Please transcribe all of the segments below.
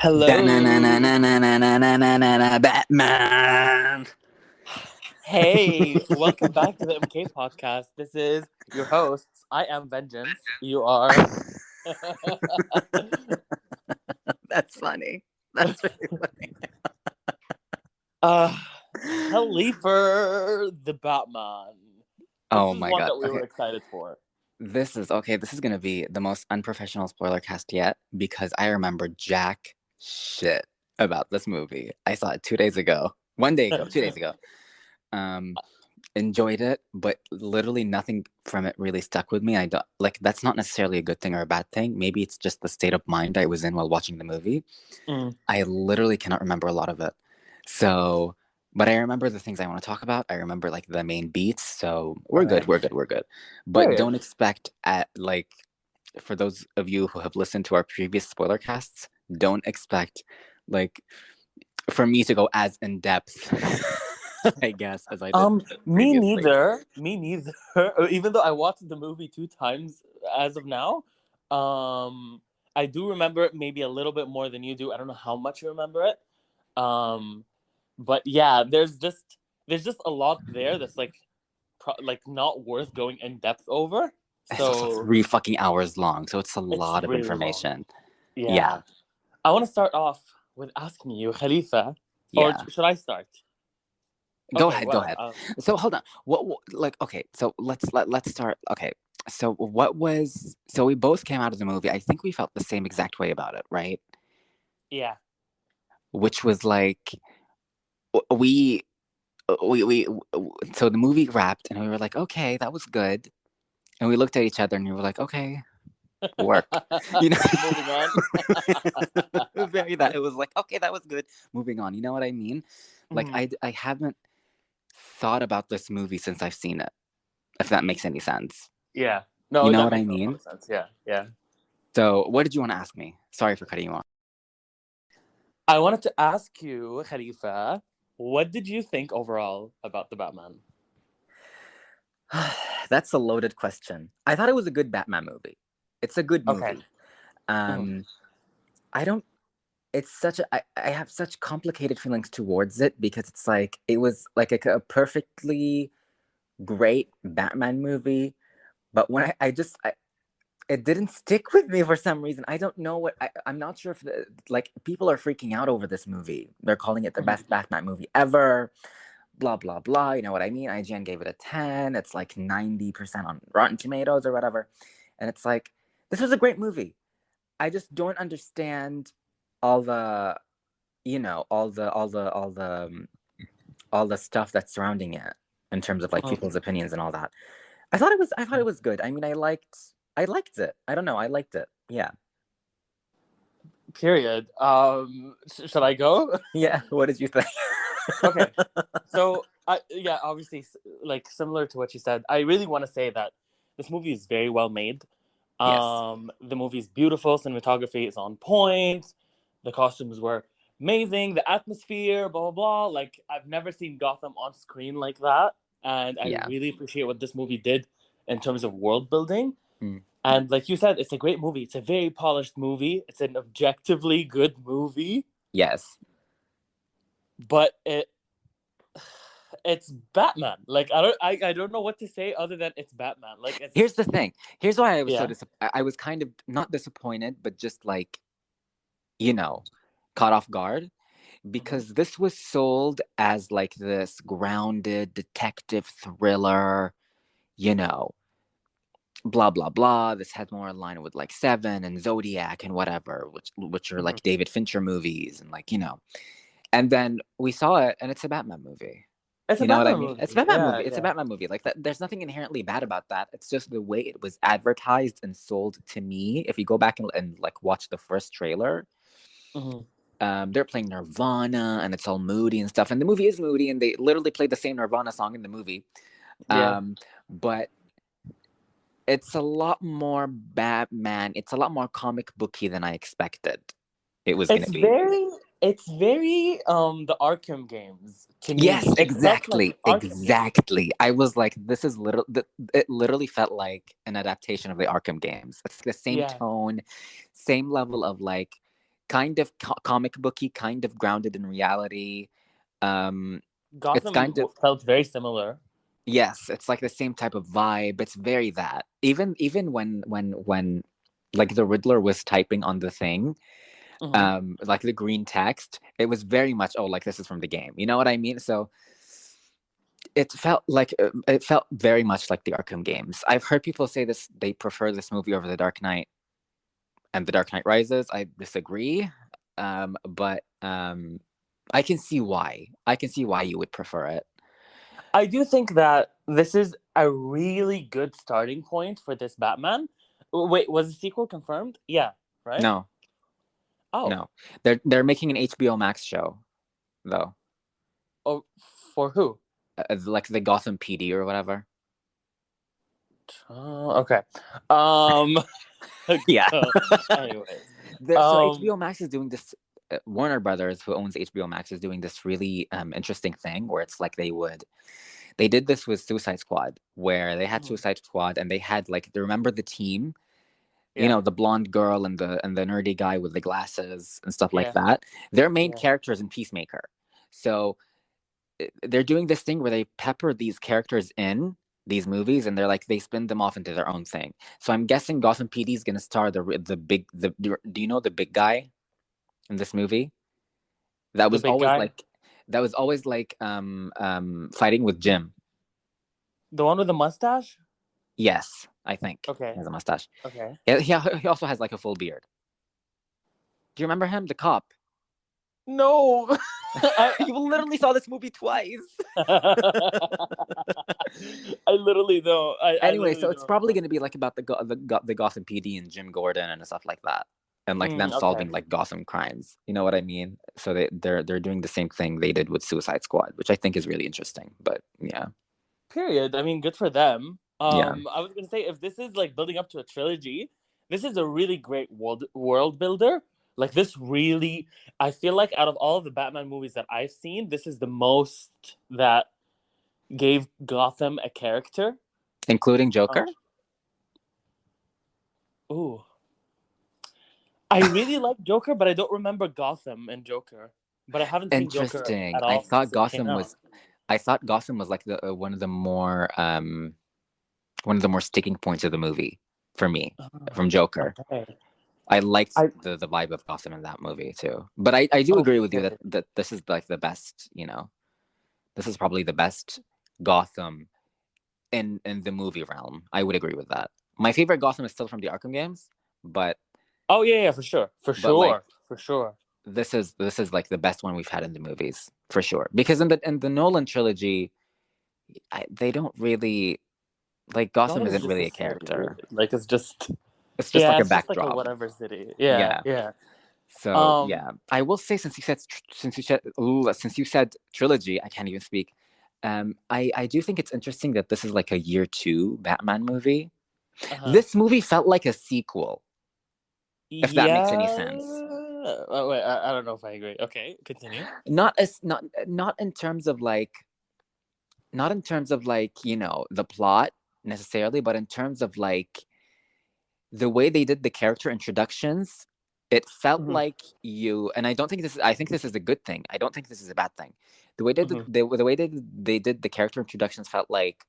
Hello. Batman. Hey, welcome back to the MK podcast. This is your hosts. I am Vengeance. You are. That's funny. That's really funny. uh, Khalifa the Batman. This Oh is my one god. that we were Okay. excited for. This is gonna be the most unprofessional spoiler cast yet because I remember jack shit about this movie. I saw it 2 days ago. 1 day ago, 2 days ago. Enjoyed it, but literally nothing from it really stuck with me. I don't like that's not necessarily a good thing or a bad thing. Maybe it's just the state of mind I was in while watching the movie. I literally cannot remember a lot of it. So, but I remember the things I want to talk about. I remember like the main beats. So we're good. But don't expect for those of you who have listened to our previous spoiler casts, don't expect like for me to go as in depth. I guess as I did Me previously. neither. Me neither. Even though I watched the movie 2 times as of now, I do remember it maybe a little bit more than you do. I don't know how much you remember it. But yeah, there's just a lot there that's like not worth going in depth over. It's also 3 fucking hours long, so it's a lot of really information. Long. Yeah. I want to start off with asking you, Khalifa, or should I start? Go ahead. So hold on. Okay, so let's start. Okay. So so we both came out of the movie. I think we felt the same exact way about it, right? Yeah. Which was like we so the movie wrapped and we were like, okay, that was good. And we looked at each other and we were like, okay, work. You know, moving on. It was like, okay, that was good. Moving on. You know what I mean? Like I haven't thought about this movie since I've seen it. If that makes any sense. Yeah. No, you know that what I makes a lot mean? of sense. Yeah. So, what did you want to ask me? Sorry for cutting you off. I wanted to ask you, Khalifa, what did you think overall about the Batman? That's a loaded question. I thought it was a good Batman movie. It's a good movie. Okay. I don't. It's such a. I have such complicated feelings towards it because it's like it was like a perfectly great Batman movie, but when it didn't stick with me for some reason. I don't know what. I'm not sure if people are freaking out over this movie. They're calling it the best Batman movie ever. Blah blah blah. You know what I mean? IGN gave it a 10. It's like 90% on Rotten Tomatoes or whatever, and it's like this was a great movie. I just don't understand all the, all the stuff that's surrounding it in terms of like people's opinions and all that. I thought it was good. I mean, I liked it. I don't know. I liked it. Yeah. Period. Should I go? Yeah. What did you think? Okay. So, obviously, like similar to what you said, I really want to say that this movie is very well made. Yes. The movie is beautiful. Cinematography is on point. The costumes were amazing. The atmosphere, blah, blah, blah. Like, I've never seen Gotham on screen like that. And I really appreciate what this movie did in terms of world building. And like you said, it's a great movie. It's a very polished movie. It's an objectively good movie. Yes. But it's Batman. Like I don't know what to say other than it's Batman. Like here's the thing. Here's why I was I was kind of not disappointed, but just like, caught off guard. Because this was sold as like this grounded detective thriller, blah blah blah. This has more in line with like Seven and Zodiac and whatever, which are like David Fincher movies and like And then we saw it, and it's a Batman movie. It's a Batman movie. It's a Batman movie. It's a Batman movie. Like that, there's nothing inherently bad about that. It's just the way it was advertised and sold to me. If you go back and like watch the first trailer. They're playing Nirvana and it's all moody and stuff. And the movie is moody and they literally played the same Nirvana song in the movie. But it's a lot more Batman. It's a lot more comic booky than I expected it was going to be. It's very the Arkham games to me. Yes, exactly. Exactly. I was like, this is it literally felt like an adaptation of the Arkham games. It's the same tone, same level of like kind of comic booky, kind of grounded in reality. It's Gotham kind of felt very similar. yes, it's like the same type of vibe. It's very that. Even when like the Riddler was typing on the thing, like the green text, it was very much like this is from the game. You know what I mean? So it felt very much like the Arkham games. I've heard people say this they prefer this movie over The Dark Knight and The Dark Knight Rises. I disagree, but I can see why. I can see why you would prefer it. I do think that this is a really good starting point for this Batman. Wait, was the sequel confirmed? Yeah, right? No. Oh. No. They're making an HBO Max show, though. Oh, for who? Like the Gotham PD or whatever. Okay. Yeah. Anyways. So HBO Max is doing this. Warner Brothers, who owns HBO Max, is doing this really interesting thing where it's like they did this with Suicide Squad, where they had Suicide Squad and they had like, remember the team? Yeah. You know, the blonde girl and the nerdy guy with the glasses and stuff like that. Their main characters in Peacemaker. So they're doing this thing where they pepper these characters in these movies and they spin them off into their own thing. So I'm guessing Gotham PD is going to star do you know the big guy in this movie? That was always fighting with Jim. The one with the mustache? Yes, I think. Okay. He has a mustache. Okay. He also has like a full beard. Do you remember him, the cop? No. You literally saw this movie twice. I literally don't. Anyway, so it's probably going to be like about the Gotham PD and Jim Gordon and stuff like that, and like them solving like Gotham crimes. You know what I mean? So they're doing the same thing they did with Suicide Squad, which I think is really interesting. But yeah. Period. I mean, good for them. Yeah. I was gonna say, if this is like building up to a trilogy, this is a really great world builder. Like this really, I feel like out of all of the Batman movies that I've seen, this is the most that gave Gotham a character. Including Joker? Ooh. I really like Joker, but I don't remember Gotham and Joker. But I haven't seen Joker at all. I thought Gotham was like the one of the more sticking points of the movie for me from Joker. Okay. I liked the vibe of Gotham in that movie too. But I do agree with you that this is like the best, this is probably the best Gotham in the movie realm. I would agree with that. My favorite Gotham is still from the Arkham games, but oh yeah, for sure. This is like the best one we've had in the movies for sure. Because in the Nolan trilogy, they don't really like Gotham isn't really a character. Like it's just like a backdrop, like a whatever city. Yeah. So I will say since you said trilogy, I can't even speak. I do think it's interesting that this is like a year 2 Batman movie. This movie felt like a sequel. If that makes any sense. Wait, I don't know if I agree. Okay, continue. Not in terms of like the plot necessarily, but in terms of like the way they did the character introductions. It felt like and I think this is a good thing. I don't think this is a bad thing. The way they did the character introductions felt like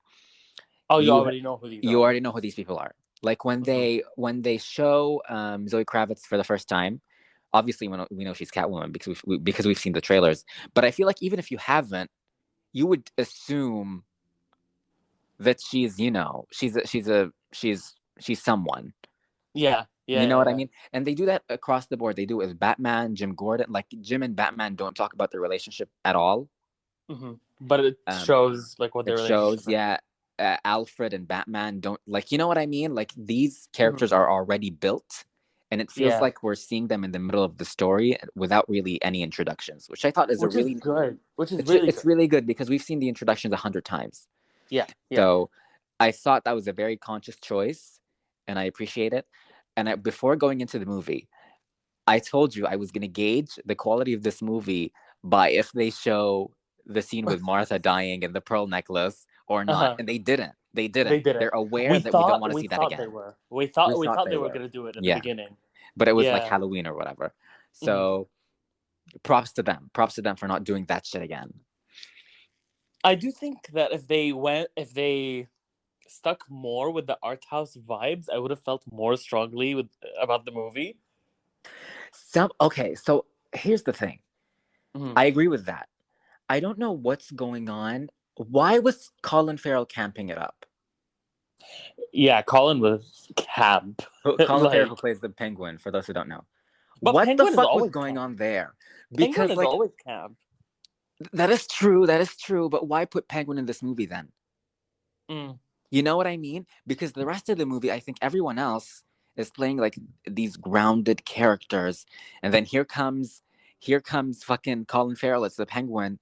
you already know who these are. You already know who these people are. Like when they show Zoe Kravitz for the first time, obviously we know she's Catwoman because we've seen the trailers. But I feel like even if you haven't, you would assume that she's someone. Yeah. You know what I mean? And they do that across the board. They do it with Batman, Jim Gordon. Like Jim and Batman don't talk about their relationship at all. But it shows like what their relationship is. Yeah. Alfred and Batman don't like, you know what I mean? Like these characters are already built, and it feels like we're seeing them in the middle of the story without really any introductions, which I thought is really good. It's really good because we've seen the introductions 100 times. Yeah. So I thought that was a very conscious choice, and I appreciate it. And before going into the movie, I told you I was going to gauge the quality of this movie by if they show the scene with Martha dying and the pearl necklace or not. And they didn't. They're aware that we don't want to see that again. We thought they were going to do it in the beginning. But it was like Halloween or whatever. So props to them. Props to them for not doing that shit again. I do think that if they stuck more with the art house vibes, I would have felt more strongly about the movie. Okay, so here's the thing. Mm-hmm. I agree with that. I don't know what's going on. Why was Colin Farrell camping it up? Yeah, Colin was camp. Colin Farrell, who plays the Penguin, for those who don't know. But What Penguin the fuck was going camp. on there? Penguin is always camp. That is true. That is true. But why put Penguin in this movie then? You know what I mean? Because the rest of the movie, I think everyone else is playing like these grounded characters, and then here comes fucking Colin Farrell as the Penguin,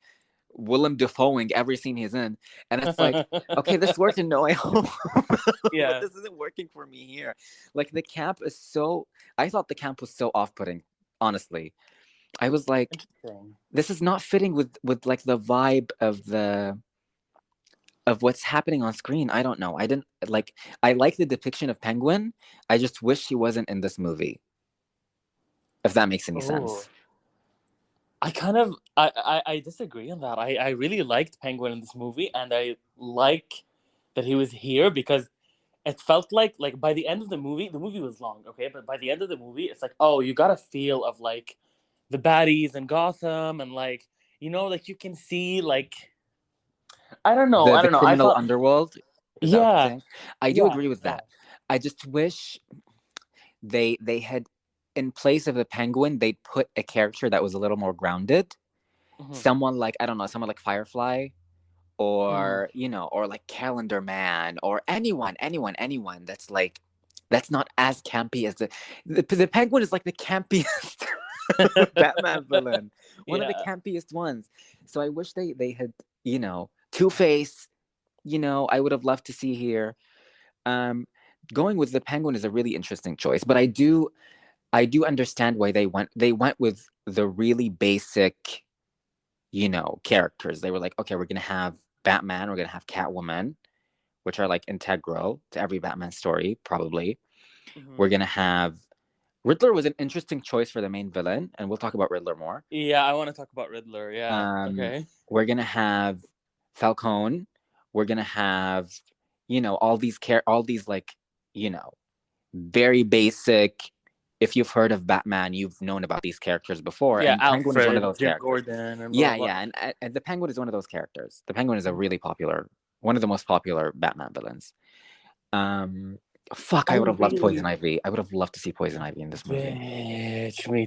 Willem Dafoeing every scene he's in, and it's like, okay, this worked in No Way Home. Yeah, but this isn't working for me here. Like the camp is so. I thought the camp was so off-putting. Honestly, I was like, this is not fitting with like the vibe of what's happening on screen. I don't know. I like the depiction of Penguin. I just wish he wasn't in this movie. If that makes any sense. I disagree on that. I really liked Penguin in this movie, and I like that he was here because it felt like by the end of the movie was long, okay? But by the end of the movie, it's like, oh, you got a feel of like the baddies in Gotham, and like, you know, like you can see like I don't know. The criminal underworld. Is that what you're saying? I do agree with that. I just wish they had, in place of the Penguin, they'd put a character that was a little more grounded. Someone like, I don't know, someone like Firefly, or you know, or like Calendar Man, or anyone that's like, that's not as campy as the Penguin is like the campiest Batman villain, one of the campiest ones. So I wish they had, you know, Two-Face, you know, I would have loved to see here. Going with the Penguin is a really interesting choice, but I do understand why they went with the really basic, you know, characters. They were like, okay, we're gonna have Batman, we're gonna have Catwoman, which are like integral to every Batman story, probably. We're gonna have Riddler. Was an interesting choice for the main villain, and we'll talk about Riddler more. Yeah, I want to talk about Riddler. Yeah. Okay. We're gonna have Falcone. We're gonna have, you know, all these like, you know, very basic. If you've heard of Batman, you've known about these characters before. Yeah, and Alfred, Penguin is one of those Jim characters. Gordon, and blah, blah. And the Penguin is one of those characters. The Penguin is a really popular, one of the most popular Batman villains. I would have loved Poison Ivy. I would have loved to see Poison Ivy in this movie. Bitch, me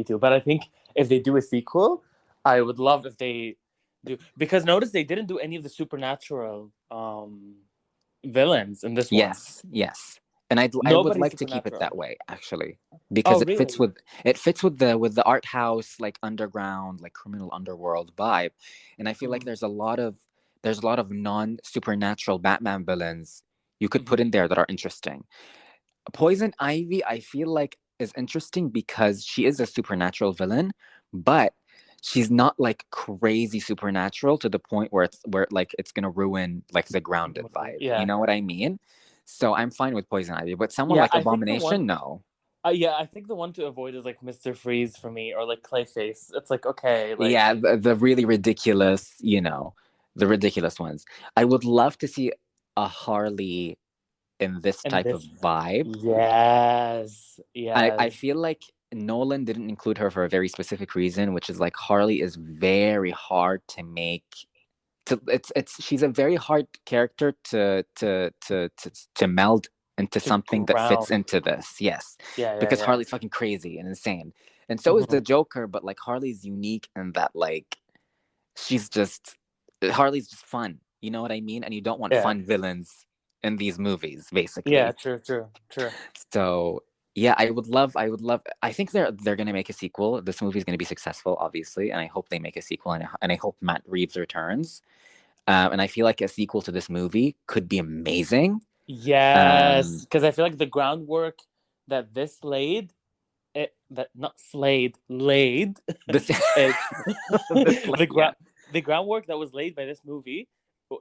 too. But I think if they do a sequel, I would love if they do, because notice they didn't do any of the supernatural villains in this one. Yes. And I would like to keep it that way, actually, because it fits with the art house, like underground, like criminal underworld vibe. And I feel like there's a lot of non-supernatural Batman villains you could put in there that are interesting. Poison Ivy, I feel like, is interesting because she is a supernatural villain, but she's not like crazy supernatural to the point where it's gonna ruin like the grounded vibe. Yeah. You know what I mean? So I'm fine with Poison Ivy, but someone like Abomination, no. I think the one to avoid is like Mr. Freeze for me, or like Clayface. It's like, okay, like, yeah, the really ridiculous, you know, the ridiculous ones. I would love to see a Harley in this type of vibe. Yes. I feel like Nolan didn't include her for a very specific reason, which is like Harley is very hard to make. She's a very hard character to meld into something that fits into this. Yes. Because Harley's fucking crazy and insane. And so is the Joker, but like Harley's unique in that like Harley's just fun. You know what I mean? And you don't want fun villains in these movies, basically. Yeah, true. So yeah, I would love. I think they're gonna make a sequel. This movie is gonna be successful, obviously, and I hope they make a sequel. And I hope Matt Reeves returns. And I feel like a sequel to this movie could be amazing. Yes, because I feel like the groundwork that this laid. The groundwork that was laid by this movie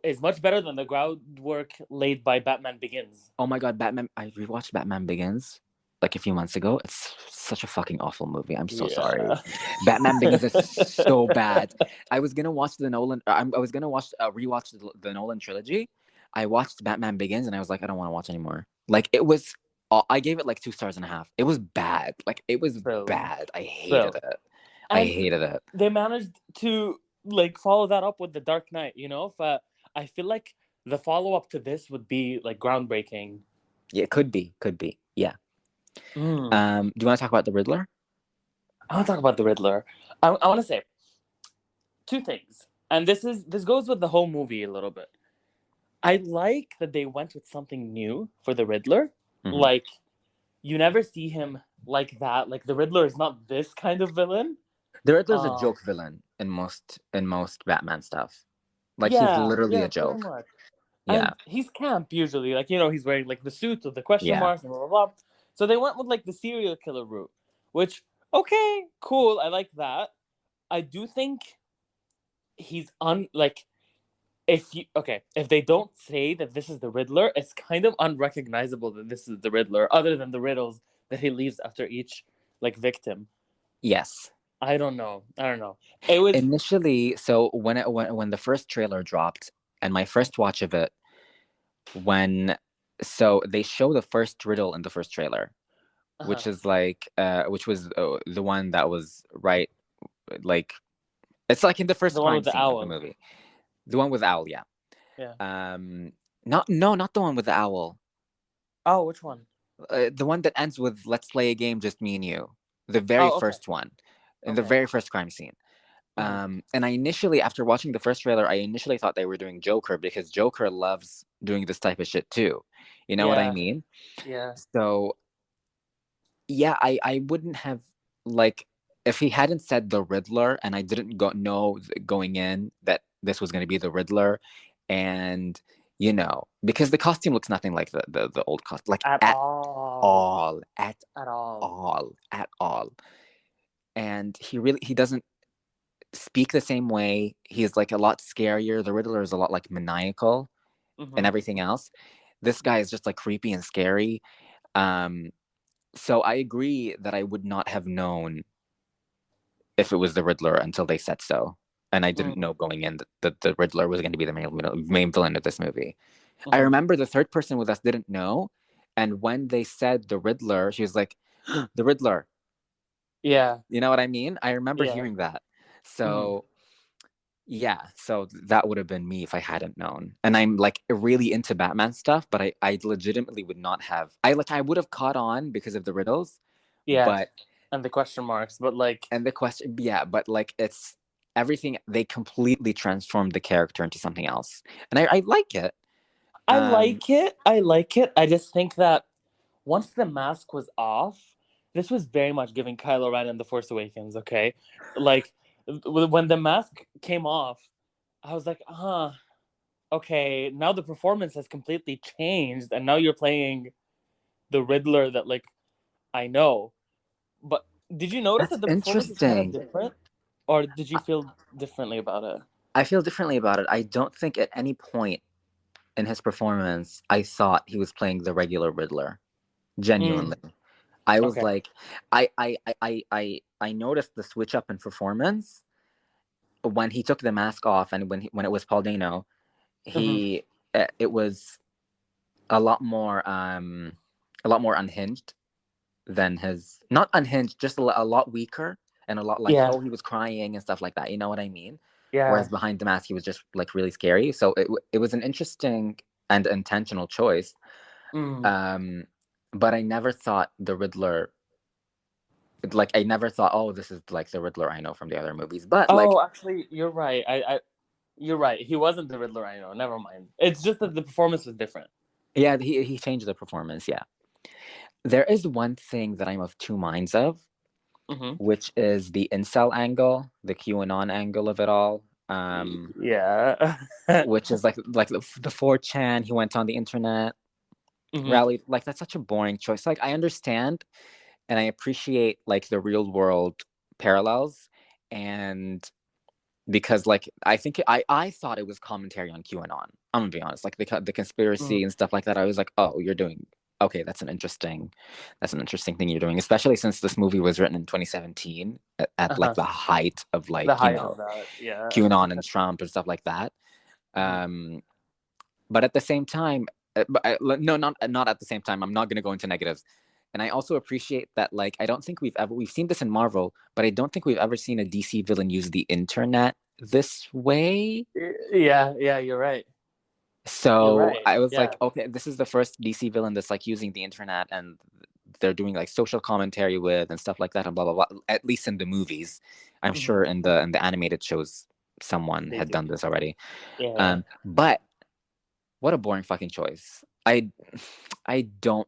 is much better than the groundwork laid by Batman Begins. Oh my god, I rewatched Batman Begins. like a few months ago. It's such a fucking awful movie. I'm so sorry. Yeah. Batman Begins is so bad. I was gonna watch the Nolan. I was gonna watch rewatch the Nolan trilogy. I watched Batman Begins and I was like, I don't want to watch anymore. Like it was. I gave it like 2.5 stars. It was bad. Like it was So, bad. I hated so, it. I and hated it. they managed to like follow that up with the Dark Knight. You know, if, I feel like the follow up to this would be like groundbreaking. Yeah, it could be. Could be. Yeah. Mm. Do you want to talk about the Riddler? I want to talk about the Riddler. I want to say two things, and this goes with the whole movie a little bit. I like that they went with something new for the Riddler. Mm-hmm. Like you never see him like that. Like the Riddler is not this kind of villain. The Riddler's a joke villain in most Batman stuff. Like he's literally Yeah, a pretty joke. much. Yeah. And he's camp usually. Like, you know, he's wearing like the suits with the question Yeah. marks and blah blah blah. So they went with like the serial killer route, which okay, cool. I like that. I do think he's like if they don't say that this is the Riddler, it's kind of unrecognizable that this is the Riddler, other than the riddles that he leaves after each like victim. Yes. I don't know. It was initially. So when the first trailer dropped, and my first watch of it, so they show the first riddle in the first trailer, which is like which was the one that was right, like it's like in the first the one crime with the scene of the owl. movie, the one with the owl. Yeah. Yeah. Not the one with the owl. Oh, which one? The one that ends with "Let's play a game, just me and you." The very Oh, okay. first one, in the Okay. very first crime scene. And I initially, after watching the first trailer, I initially thought they were doing Joker, because Joker loves doing this type of shit too. You know what I mean? Yeah. So yeah, I wouldn't have, like, if he hadn't said the Riddler and I didn't know going in that this was going to be the Riddler, and you know, because the costume looks nothing like the old costume, like At at all. all, at all. And he doesn't speak the same way. He's like a lot scarier. The Riddler is a lot like maniacal and everything else. This guy is just like creepy and scary. So I agree that I would not have known if it was the Riddler until they said so. And I didn't know going in that the Riddler was going to be the main villain of this movie. I remember the third person with us didn't know. And when they said the Riddler, she was like, the Riddler. Yeah. You know what I mean? I remember hearing that. So yeah, so that would have been me if I hadn't known. And I'm like really into Batman stuff, but I legitimately would not have. I would have caught on because of the riddles. Yeah. But and the question marks, but like and the question, yeah, but like it's everything. They completely transformed the character into something else, and I like it. I like it. I just think that once the mask was off, this was very much giving Kylo Ren in The Force Awakens, okay? Like when the mask came off, I was like, okay, now the performance has completely changed, and now you're playing the Riddler that like I know. But did you notice That's that the performance is kind of interesting. different? Or did you feel differently about it? I feel differently about it. I don't think at any point in his performance I thought he was playing the regular Riddler. Genuinely. I was like, I noticed the switch up in performance when he took the mask off, and when it was Paul Dano, it was a lot more unhinged than his, not unhinged, just a lot weaker, and a lot like, oh, he was crying and stuff like that. You know what I mean? Yeah. Whereas behind the mask, he was just like really scary. So it was an interesting and intentional choice. But I never thought the Riddler, like I never thought, oh, this is like the Riddler I know from the other movies. But actually, you're right. You're right. He wasn't the Riddler I know. Never mind. It's just that the performance was different. Yeah, he changed the performance. Yeah. There is one thing that I'm of two minds of, which is the incel angle, the QAnon angle of it all. Yeah. Which is like the 4chan. He went on the internet, rallied. Like that's such a boring choice. Like I understand, and I appreciate like the real world parallels, and because like I think I thought it was commentary on QAnon. I'm gonna be honest, like the conspiracy and stuff like that. I was like, oh, you're doing Okay, that's an interesting thing you're doing, especially since this movie was written in 2017 at like the height of like, the height of that, yeah. QAnon and Trump and stuff like that. But at the same time, no, not at the same time. I'm not going to go into negatives. And I also appreciate that, like, I don't think we've seen this in Marvel, but I don't think we've ever seen a DC villain use the internet this way. Yeah, you're right. So I was like, okay, this is the first DC villain that's like using the internet and they're doing like social commentary with and stuff like that and blah blah blah. At least in the movies, I'm sure in the animated shows, someone had done this already. Yeah. But what a boring fucking choice. I don't.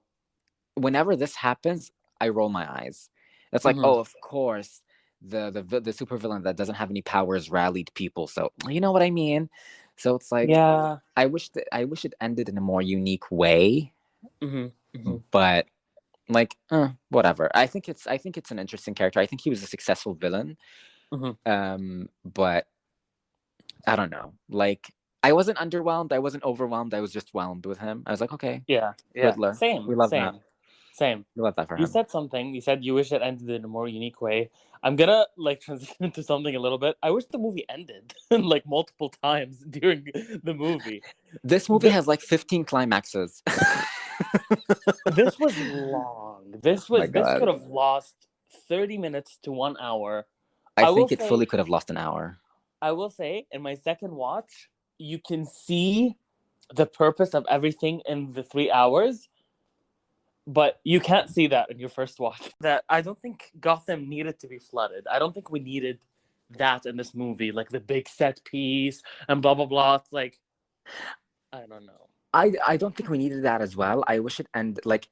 Whenever this happens, I roll my eyes. It's like, oh, of course, the supervillain that doesn't have any powers rallied people. So you know what I mean. So it's like, yeah, I wish it ended in a more unique way. But like, whatever. I think it's an interesting character. I think he was a successful villain. But I don't know. Like, I wasn't underwhelmed. I wasn't overwhelmed. I was just whelmed with him. I was like, okay, yeah. Riddler. Same. We love that. Same. We love that for him. You said something. You said you wish it ended in a more unique way. I'm gonna like transition into something a little bit. I wish the movie ended like multiple times during the movie. This movie has like 15 climaxes. This was long. This could have lost 30 minutes to 1 hour. I think it fully could have lost an hour. I will say, in my second watch, you can see the purpose of everything in the 3 hours, but you can't see that in your first watch. That I don't think Gotham needed to be flooded. I don't think we needed that in this movie, like the big set piece and blah blah blah. It's like, I don't know. I don't think we needed that as well. I wish it ended like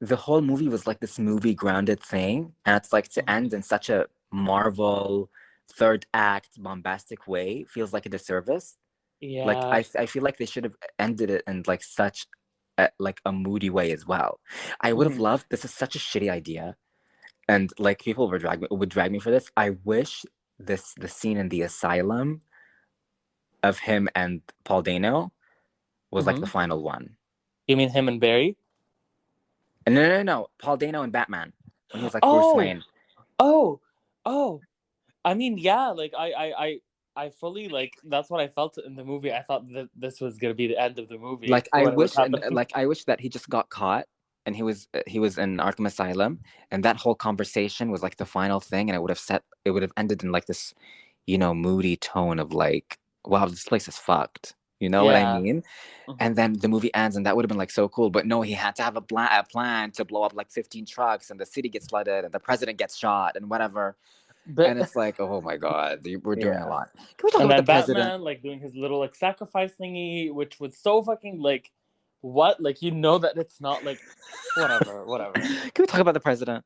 the whole movie was like this movie grounded thing, and it's like to end in such a Marvel third act bombastic way feels like a disservice. Yeah, like I feel like they should have ended it in like such like a moody way as well. I would have loved. This is such a shitty idea, and like people would drag me for this. I wish the scene in the asylum of him and Paul Dano was like the final one. You mean him and Barry? No. Paul Dano and Batman when he was like Bruce Wayne. Oh. I mean, yeah. Like I fully like. That's what I felt in the movie. I thought that this was gonna be the end of the movie. Like I wish that he just got caught and he was in Arkham Asylum, and that whole conversation was like the final thing, and it would have ended in like this, moody tone of like, wow, this place is fucked. You know what I mean? And then the movie ends, and that would have been like so cool. But no, he had to have a plan to blow up like 15 trucks, and the city gets flooded, and the president gets shot, and whatever. And it's like, oh my god, we're doing a lot. Can we talk about the president? Batman like doing his little like sacrifice thingy, which was so fucking like, what? Like, that it's not like, whatever. Can we talk about the president?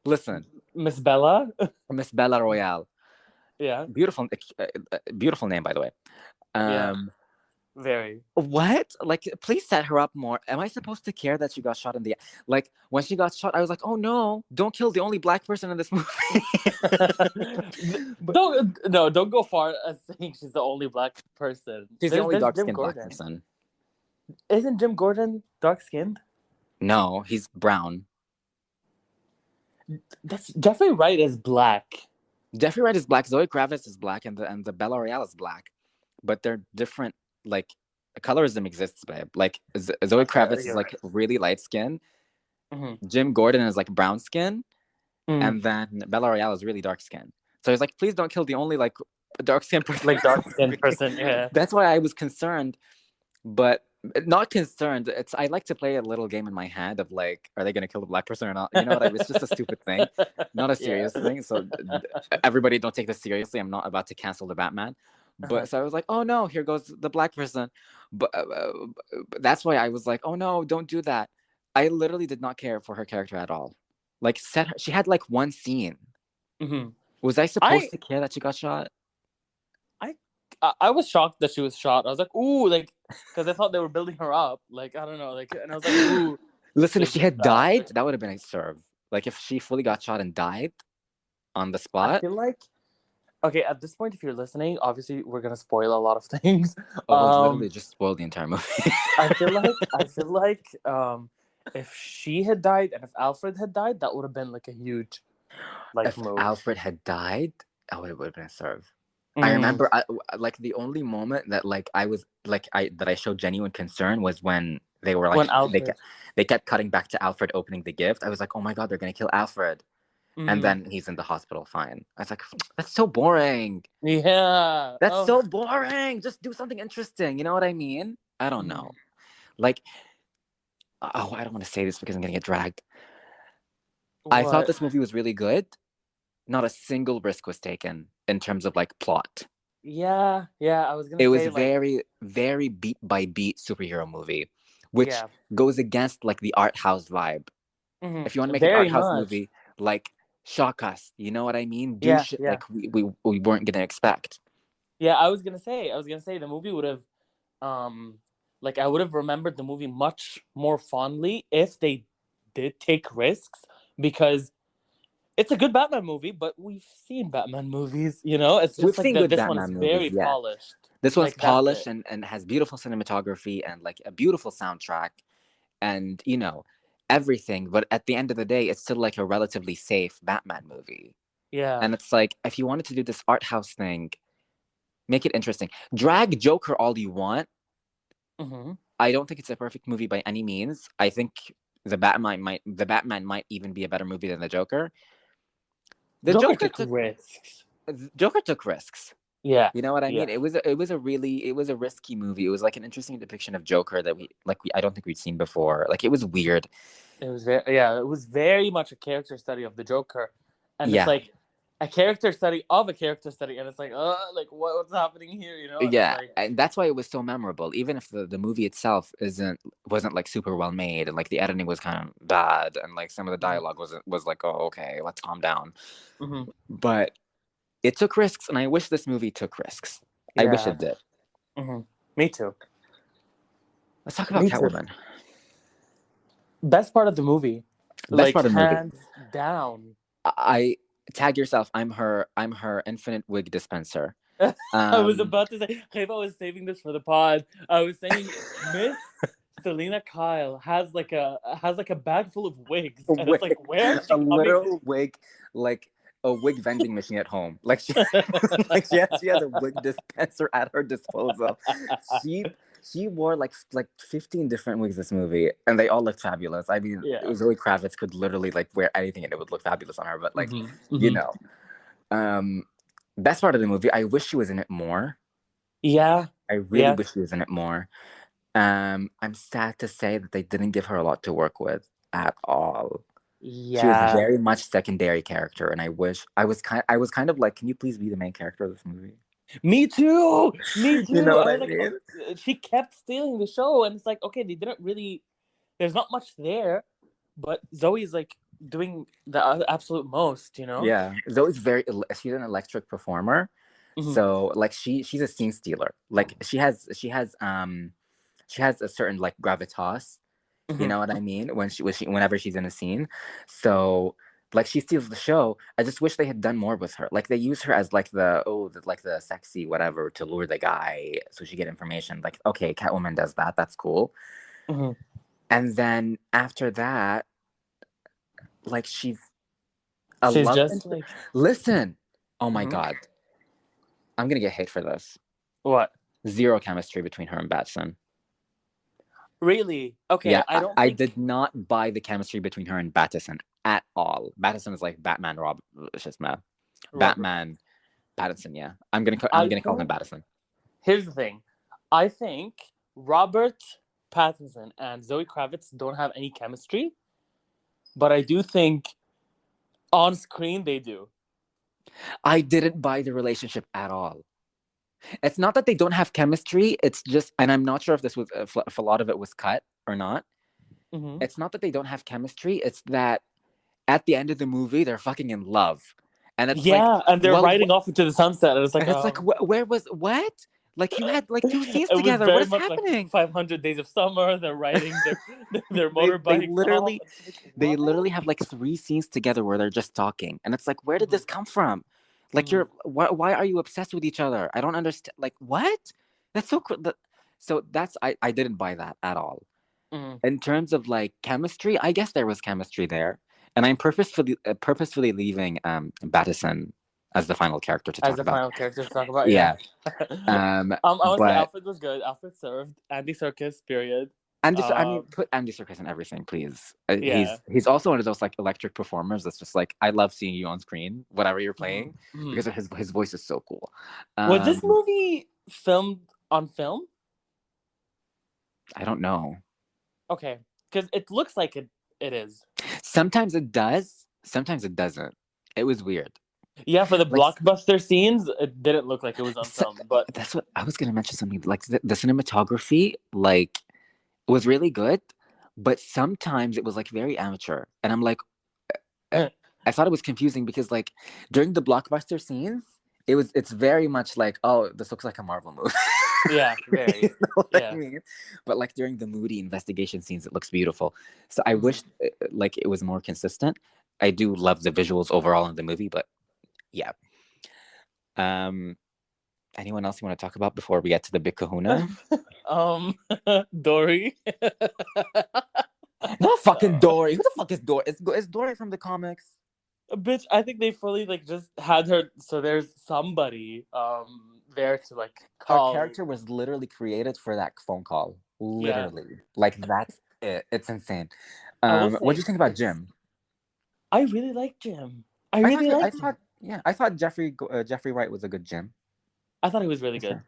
Listen, Miss Bella Royale. Yeah, beautiful name, by the way. Very. What? Like, please set her up more. Am I supposed to care that she got shot in the... Like, when she got shot, I was like, oh no, don't kill the only black person in this movie. Don't go far as saying she's the only black person. She's the only dark-skinned black person. Isn't Jim Gordon dark-skinned? No, he's brown. That's Jeffrey Wright is black. Jeffrey Wright is black. Zoe Kravitz is black, and the Bella Royale is black, but they're different. Like, colorism exists, babe. Like, Zoe Kravitz is like really light skin. Jim Gordon is like brown skin, and then Bella Royale is really dark skin. So he's like, please don't kill the only like dark skin person. Like dark skin person, yeah. That's why I was concerned, but not concerned. I like to play a little game in my head of like, are they gonna kill the black person or not? You know what? It's just a stupid thing, not a serious thing. So everybody, don't take this seriously. I'm not about to cancel the Batman. But so I was like, oh no, here goes the black person. But that's why I was like, oh no, don't do that. I literally did not care for her character at all. Like, she had like one scene. Was I supposed to care that she got shot? I was shocked that she was shot. I was like, ooh, like, because I thought they were building her up. Like, I don't know, like, and I was like, ooh. Listen, if she had died, that would have been a serve. Like, if she fully got shot and died on the spot. I feel like, Okay, at this point, if you're listening, obviously we're gonna spoil a lot of things. Oh, we'll literally just spoil the entire movie. I feel like if she had died and if Alfred had died, that would have been like a huge If move. Alfred had died, oh, it would have been a serve. I Mm. remember, like the only moment that I showed genuine concern was when they were When like Alfred. they kept cutting back to Alfred opening the gift. I was like, oh my god, they're gonna kill Alfred, and then he's in the hospital. Fine. I was like, that's so boring. Yeah. That's so boring. Just do something interesting. You know what I mean? I don't know. Like, oh, I don't want to say this because I'm gonna get dragged. I thought this movie was really good. Not a single risk was taken in terms of like plot. Yeah, I was gonna say It was like very, very beat by beat superhero movie, which goes against like the art house vibe. If you want to make an art house movie, like shock us, you know what I mean? Do shit like we weren't gonna expect. Yeah, I was gonna say the movie would have, like I would have remembered the movie much more fondly if they did take risks, because it's a good Batman movie, but we've seen Batman movies, you know? It's just We've like seen that good this Batman one's movies, very yeah. polished. This one's like, polished and has beautiful cinematography and like a beautiful soundtrack and, you know, everything. But at the end of the day, it's still like a relatively safe Batman movie. Yeah. And it's like, if you wanted to do this art house thing, make it interesting. Drag Joker all you want. I don't think it's a perfect movie by any means. I think the Batman might even be a better movie than the Joker. The Joker took risks. Joker took risks. Yeah. You know what I mean? It was a risky movie. It was like an interesting depiction of Joker that I don't think we'd seen before. Like, it was weird. It was very much a character study of the Joker. And it's like a character study of a character study, and it's like, what's happening here, you know? And yeah, and that's why it was so memorable. Even if the movie itself wasn't like super well made, and like the editing was kind of bad, and like some of the dialogue was like, oh, okay, let's calm down. But it took risks, and I wish this movie took risks. Yeah. I wish it did. Me too. Let's talk about Catwoman. Best part of the movie. Best part of the movie. Hands down. I tag yourself. I'm her infinite wig dispenser. I was about to say, I was saving this for the pod. I was saying, Miss Selena Kyle has like a bag full of wigs. And it's like, where is she coming? Literal wig, like a wig vending machine at home. Like she has a wig dispenser at her disposal. She wore like 15 different wigs this movie, and they all looked fabulous. I mean, Zoe Kravitz could literally like wear anything and it would look fabulous on her. But like, you know, best part of the movie. I wish she was in it more. Yeah, I really wish she was in it more. I'm sad to say that they didn't give her a lot to work with at all. Yeah. She was very much secondary character, and I was kind of like, can you please be the main character of this movie? Me too. You know what I mean? She kept stealing the show, and it's like, okay, they didn't really. There's not much there, but Zoe's like doing the absolute most, you know? Yeah, Zoe's she's an electric performer. So like she's a scene stealer. Like she has a certain like gravitas. You know what I mean? Whenever she's in a scene. So like she steals the show. I just wish they had done more with her. Like they use her as like the sexy whatever to lure the guy so she get information. Like, okay, Catwoman does that. That's cool. And then after that, like she's just like... Listen. Oh my god. I'm gonna get hate for this. What? Zero chemistry between her and Batson. Really? Okay. Yeah, I did not buy the chemistry between her and Batson at all. Batson is like Batman Batman Pattinson, yeah. I'm gonna call him Batson. Here's the thing. I think Robert Pattinson and Zoe Kravitz don't have any chemistry, but I do think on screen they do. I didn't buy the relationship at all. It's not that they don't have chemistry. It's just, and I'm not sure if this was if a lot of it was cut or not. It's not that they don't have chemistry. It's that at the end of the movie, they're fucking in love, and it's and they're riding off into the sunset, and it's like, where was what? Like you had like 2 scenes together. What is happening? Like 500 Days of Summer. They're riding their motorbikes. They literally have like 3 scenes together where they're just talking, and it's like, where did this come from? Like, why are you obsessed with each other? I don't understand. Like, what? That's so so that's I didn't buy that at all. In terms of like chemistry, I guess there was chemistry there, and I'm purposefully leaving Battison as the final character to talk about. Yeah. I want to say But Alfred was good. Alfred served. Andy Serkis, period. I mean, put Andy Serkis in everything, please. Yeah. He's also one of those like electric performers that's just like, I love seeing you on screen, whatever you're playing, because his voice is so cool. Was this movie filmed on film? I don't know. Okay, because it looks like it is. Sometimes it does. Sometimes it doesn't. It was weird. Yeah, for the blockbuster scenes, it didn't look like it was on film. But that's what I was gonna mention. Something like the cinematography, like, was really good, but sometimes it was like very amateur, and I'm like, I thought it was confusing because like during the blockbuster scenes, it's very much like, oh, this looks like a Marvel movie. Yeah, very. You know what I mean? But like during the moody investigation scenes, it looks beautiful. So I wish like it was more consistent. I do love the visuals overall in the movie, but yeah. Anyone else you want to talk about before we get to the big kahuna? Dory. Not fucking Dory. Who the fuck is Dory? Is Dory from the comics? Bitch, I think they fully like just had her. So there's somebody there to like call. Her character was literally created for that phone call. Literally, like that's it. It's insane. What do you think about Jim? I really like Jim. I thought Jeffrey Wright was a good Jim. I thought he was really good.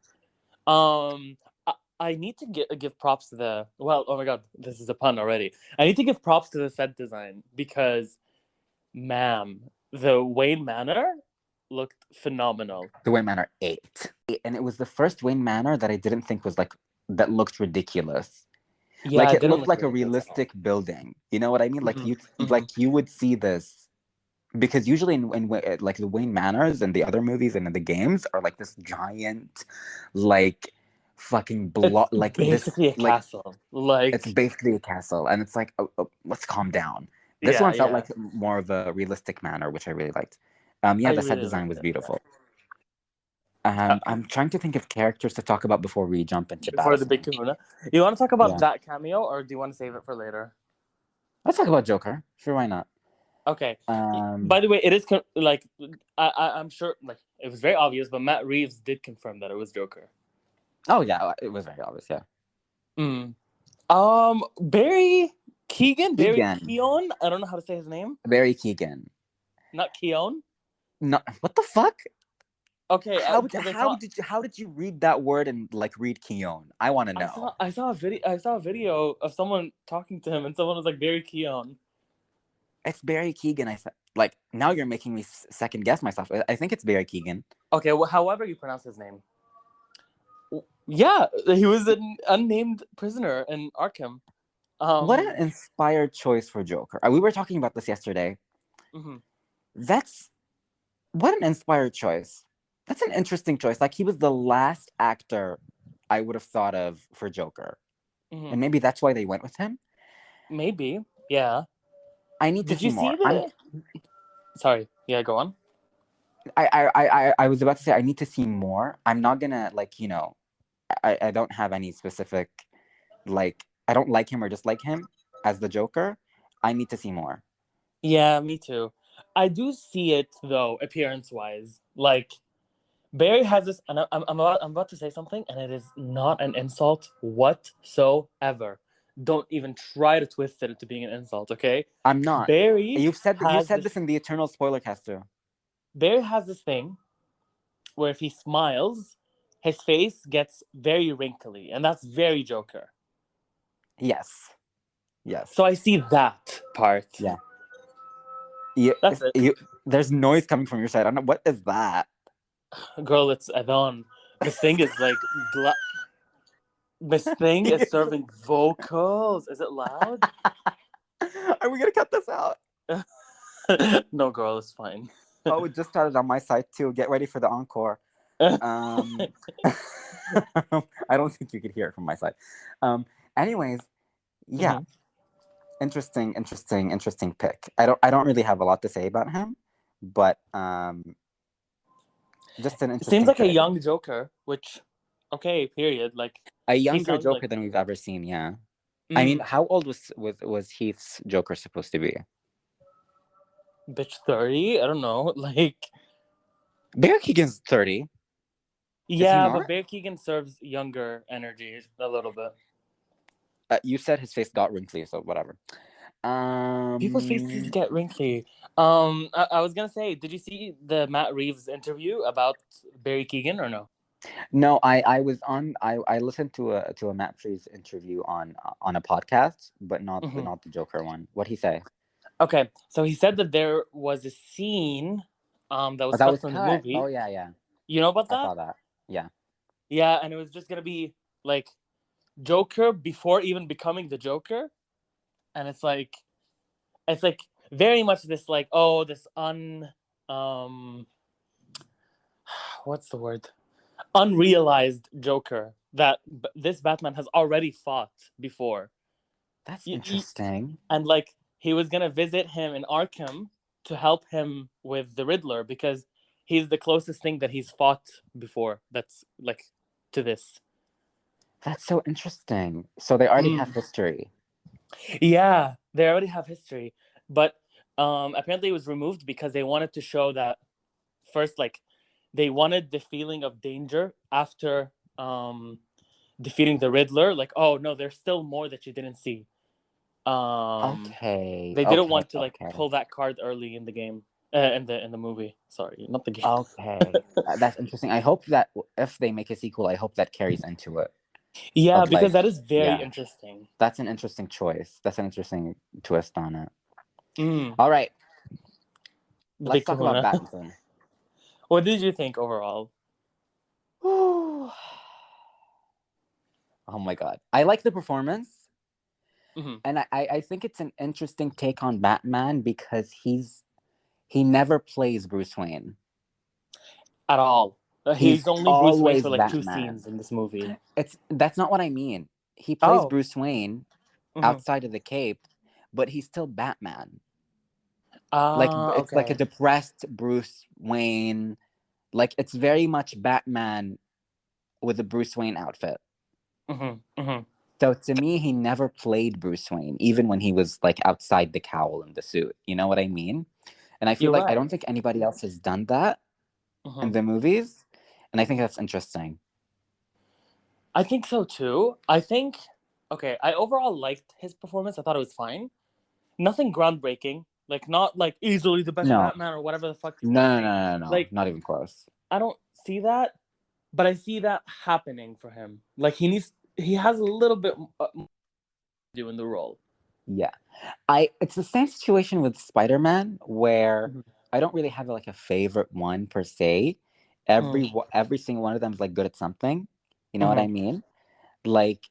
I need to give props to the oh my god, this is a pun already. I need to give props to the set design because, ma'am, the Wayne Manor looked phenomenal. The Wayne Manor 8. And it was the first Wayne Manor that I didn't think was like, that looked ridiculous. Yeah, like it looked like a realistic building. You know what I mean? Like like you would see this, because usually in like the Wayne Manors and the other movies and in the games are like this giant, like fucking block, like basically this, a castle. Like it's basically a castle, and it's like, let's calm down. This one felt like more of a realistic manner, which I really liked. The set design was beautiful. I'm trying to think of characters to talk about before we jump into the big kahuna. You want to talk about that cameo, or do you want to save it for later? Let's talk about Joker. Sure, why not? Okay. By the way, it is like I'm sure like it was very obvious, but Matt Reeves did confirm that it was Joker. Oh yeah, it was very obvious. Yeah. Barry Keegan. I don't know how to say his name. Barry Keegan. Not Keown. No, what the fuck? Okay. How did you read that word and like read Keown? I want to know. I saw a video of someone talking to him, and someone was like Barry Keown. It's Barry Keegan. I said, like, now you're making me second guess myself. I think it's Barry Keegan. Okay, well, however you pronounce his name. Yeah, he was an unnamed prisoner in Arkham. What an inspired choice for Joker. We were talking about this yesterday. That's what an inspired choice. That's an interesting choice. Like, he was the last actor I would have thought of for Joker. And maybe that's why they went with him. Maybe, yeah. I need to see more. Sorry, yeah, go on. I was about to say I need to see more. I'm not gonna like, you know, I don't have any specific, like, I don't like him or dislike him as the Joker. I need to see more. Yeah, me too. I do see it though, appearance-wise. Like, Barry has this, and I'm about to say something, and it is not an insult whatsoever. Don't even try to twist it into being an insult, okay? I'm not. Barry, you said this in the Eternal Spoilercast too. Barry has this thing where if he smiles, his face gets very wrinkly, and that's very Joker. Yes. So I see that part. Yeah. That's it. There's noise coming from your side. I don't know, what is that? Girl, it's Adon. This thing is like this thing is serving vocals. Is it loud? Are we gonna cut this out? No, girl, it's fine. Oh, it just started on my side too. Get ready for the encore. I don't think you could hear it from my side. Anyways, yeah. Interesting pick. I don't really have a lot to say about him, but Just an Seems interesting like a choice. young Joker, which, okay, period. Like, A he younger sounds Joker like... than we've ever seen, yeah. I mean, how old was Heath's Joker supposed to be? Bitch, 30? I don't know. Like, Barry Keoghan's 30. Is he yeah, not? but Barry Keoghan serves younger energy a little bit. You said his face got wrinkly, so whatever. People's faces get wrinkly. I was gonna say, did you see the Matt Reeves interview about Barry Keoghan or no? No, I was on. I listened to a Matt Reeves interview on a podcast, but not the Joker one. What'd he say? Okay, so he said that there was a scene that was Oh, that cut was from the cut. Oh movie. yeah. You know about I that? saw that. Yeah. Yeah, and it was just gonna be like Joker before even becoming the Joker, and it's like very much this like, oh, this um what's the word, unrealized Joker that this Batman has already fought before. That's interesting. And like he was gonna visit him in Arkham to help him with the Riddler because he's the closest thing that he's fought before. That's like to this. That's so interesting. So they already have history. Yeah, they already have history, but apparently it was removed because they wanted to show that first, like they wanted the feeling of danger after defeating the Riddler. Like, oh no, there's still more that you didn't see. Okay. They didn't want to like Okay. pull that card early in the game, in the movie. Sorry, not the game. Okay. That's interesting. I hope that if they make a sequel, I hope that carries into it. Yeah, Of, because like, that is very yeah. interesting. That's an interesting choice. That's an interesting twist on it. Mm. All right. The Let's big talk about kahuna. Batman. What did you think overall? Oh my god. I like the performance. And I think it's an interesting take on Batman because he never plays Bruce Wayne. At all. He's He's only Bruce Wayne always for like 2 Batman. scenes in this movie. That's not what I mean. He plays Bruce Wayne outside of the cape, but he's still Batman. Like it's like a depressed Bruce Wayne. Like it's very much Batman with a Bruce Wayne outfit. So to me, he never played Bruce Wayne, even when he was like outside the cowl and the suit. You know what I mean? And I feel like I don't think anybody else has done that in the movies, and I think that's interesting. I think so too. I overall liked his performance. I thought it was fine. Nothing groundbreaking. Like not like easily the best Batman or whatever the fuck. No. Like Not even close. I don't see that, but I see that happening for him. Like he has a little bit to do in the role. Yeah. It's the same situation with Spider-Man where I don't really have like a favorite one per se. Every single one of them is like good at something. You know what I mean? Like,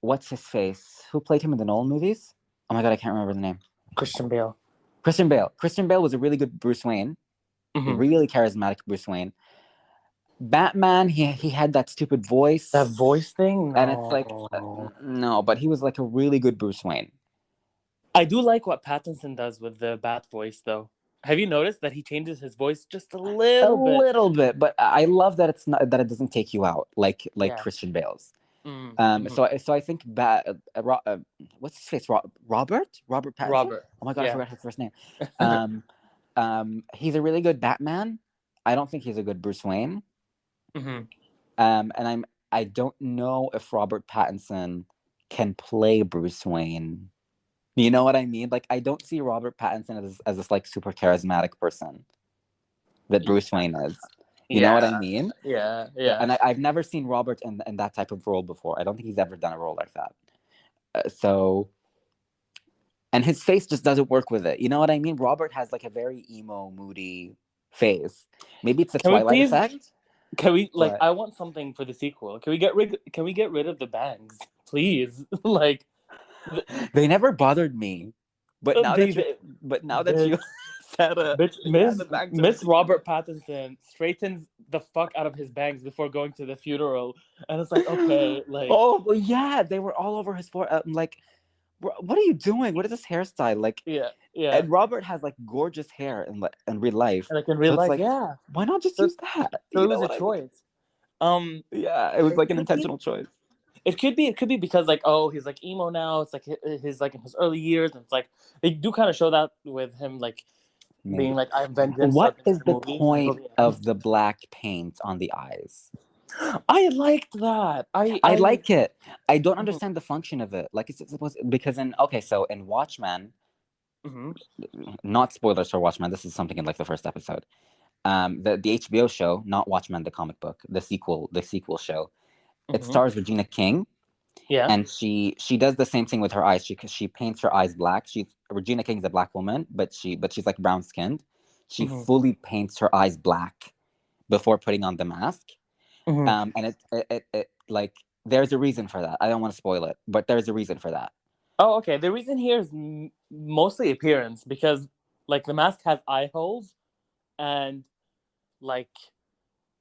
what's his face? Who played him in the Nolan movies? Oh my god, I can't remember the name. Christian Bale. Christian Bale was a really good Bruce Wayne. Really charismatic Bruce Wayne. Batman, he had that stupid voice. That voice thing? No. And it's like, no, but he was like a really good Bruce Wayne. I do like what Pattinson does with the Bat voice, though. Have you noticed that he changes his voice just a little bit? A little bit, but I love that it doesn't take you out like Christian Bale's. So I think what's his face? Robert Pattinson? Robert. Oh my god, I forgot his first name. He's a really good Batman. I don't think he's a good Bruce Wayne. And I don't know if Robert Pattinson can play Bruce Wayne. You know what I mean? Like I don't see Robert Pattinson as this like super charismatic person that Bruce Wayne is. You know what I mean? Yeah. And I've never seen Robert in that type of role before. I don't think he's ever done a role like that. And his face just doesn't work with it. You know what I mean? Robert has like a very emo, moody face. Maybe it's the Twilight effect. Can we like? I want something for the sequel. Can we get rid of the bangs, please? Like, they never bothered me, but now that you said it, Miss Robert Pattinson straightens the fuck out of his bangs before going to the funeral, and it's like, okay, like, oh well, yeah, they were all over his forehead. Like, what are you doing? What is this hairstyle? Like, Yeah, yeah. and Robert has like gorgeous hair in real life. And like in So real it's life, like, yeah. why not just So use that? so You it know was a what I mean? choice. Um, Yeah, it was it like an could be. intentional choice. It could be because like, oh, he's like emo now. It's like his like in his early years, and it's like they do kind of show that with him like being Maybe. like, I have vengeance What at the end is of the the movie until point the end. of the black paint on the eyes? I liked that. I like it. I don't Mhm, understand the function of it. Like, it's supposed because so in Watchmen, mhm, not spoilers for Watchmen. This is something in like the first episode. The HBO show, not Watchmen, the comic book, the sequel show. It mhm. stars Regina King, Yeah. and she does the same thing with her eyes. She paints her eyes black. Regina King is a black woman, but she's like brown skinned. She Mhm, fully paints her eyes black before putting on the mask. mhm. And it like there's a reason for that. I don't want to spoil it, but there's a reason for that. Oh, okay. The reason here is mostly appearance because like the mask has eye holes and like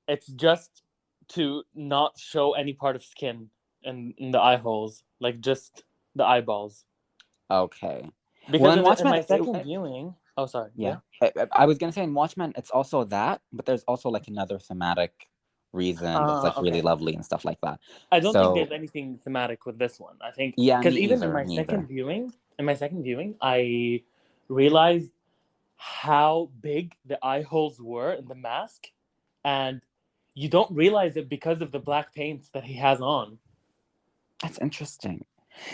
it's just to not show any part of skin in the eye holes, like just the eyeballs. Okay. Well, Because in in Watchmen, my second viewing, oh sorry, yeah, yeah. I was gonna say in Watchmen, it's also that, but there's also like another thematic reason that's like really Okay. lovely and stuff like that. I don't think So there's anything thematic with this one. I think yeah, me because even either. Me either. in my second viewing, I realized how big the eye holes were in the mask, and you don't realize it because of the black paint that he has on. That's interesting.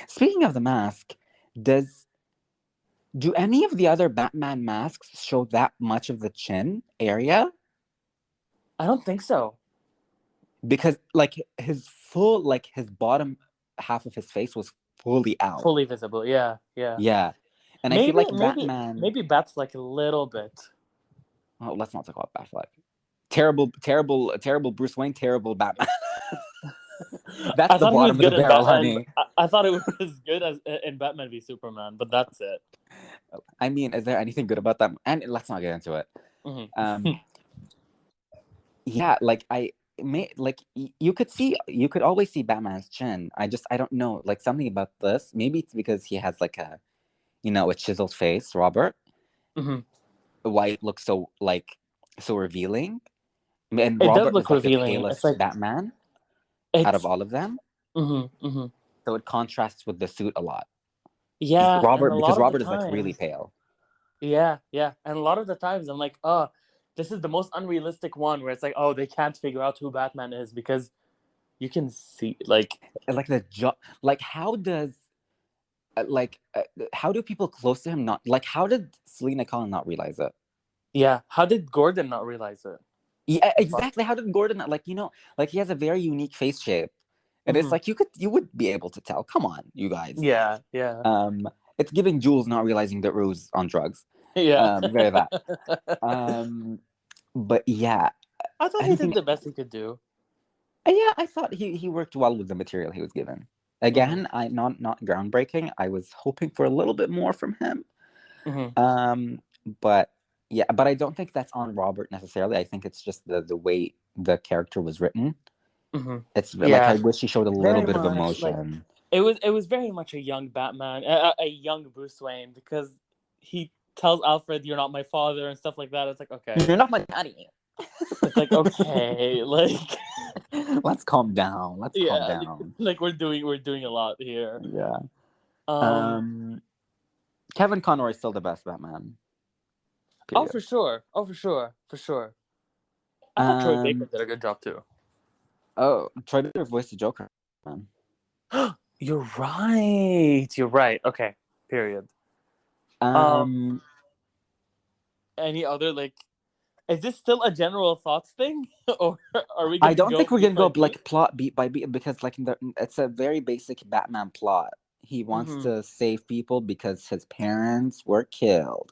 Speaking of the mask, does do any of the other Batman masks show that much of the chin area? I don't think so. Because like his bottom half of his face was fully out. Fully visible, yeah, yeah. Yeah. And I feel Maybe, like maybe, Batman. maybe Bats like a little bit. Oh, let's not talk about Batfleck. Terrible, terrible, terrible Bruce Wayne, terrible Batman. That's I the thought he was bottom of the good in barrel, Batman. honey. I thought it was good as in Batman v Superman, but that's it. I mean, is there anything good about that? And let's not get into it. Mm-hmm. Um, yeah, like you could always see Batman's chin. I don't know, like something about this. Maybe it's because he has like a chiseled face, Robert. Mm-hmm. Why it looks so revealing. And It does Robert look is like the revealing. It's palest like Batman out of it's. all of them. Mm-hmm, mm-hmm. So it contrasts with the suit a lot. Yeah, and a Because lot of the Robert is like really times, pale. yeah, yeah, and a lot of the times I'm like, oh, this is the most unrealistic one where it's like, oh, they can't figure out who Batman is because you can see like, And like like how do people close to him not like how did Selena Kyle not realize it? yeah, how did Gordon not realize it? Yeah, exactly. How did Gordon not like he has a very unique face shape. And it's Mm-hmm. like you would be able to tell. Come on, you guys. Yeah, yeah, Um it's giving Jules not realizing that Rue's on drugs. yeah. Very that. Um but yeah, I thought he did anything the best he could do. yeah, I thought he worked well with the material he was given. Mm-hmm. Again, I not groundbreaking. I was hoping for a little bit more from him. Mm-hmm. But yeah, but I don't think that's on Robert necessarily. I think it's just the way the character was written. Mm-hmm. It's like I Yeah, wish he showed a little very bit of much like emotion. it was very much a young Batman, a young Bruce Wayne because he tells Alfred, "You're not my father" and stuff like that. It's like okay, You're not my daddy. it's like okay, like Let's calm down. Let's calm yeah, down. like we're doing a lot here. Yeah. Um, Um, Kevin Conroy is still the best Batman. oh Period. for sure, oh for sure, for sure. I thought Troy Baker Um. did a good job too. Oh, Troy Baker voiced the Joker. Man. You're right. You're right. Okay. Period. Um, Um. any other like is this still a general thoughts thing or are we I gonna don't go think we're beat gonna by go beat? like plot beat by beat because like it's a very basic Batman plot. He wants Mm-hmm. to save people because his parents were killed,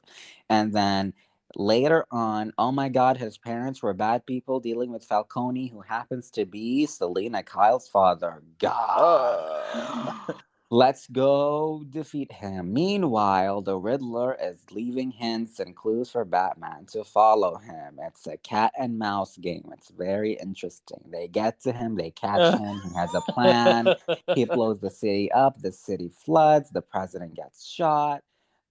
and then later on, oh my God, his parents were bad people dealing with Falcone, who happens to be Selena Kyle's father. God, Uh, Let's go defeat him. Meanwhile, the Riddler is leaving hints and clues for Batman to follow him. It's a cat and mouse game. It's very interesting. They get to him, they catch him, he has a plan. He blows the city up, the city floods, the president gets shot.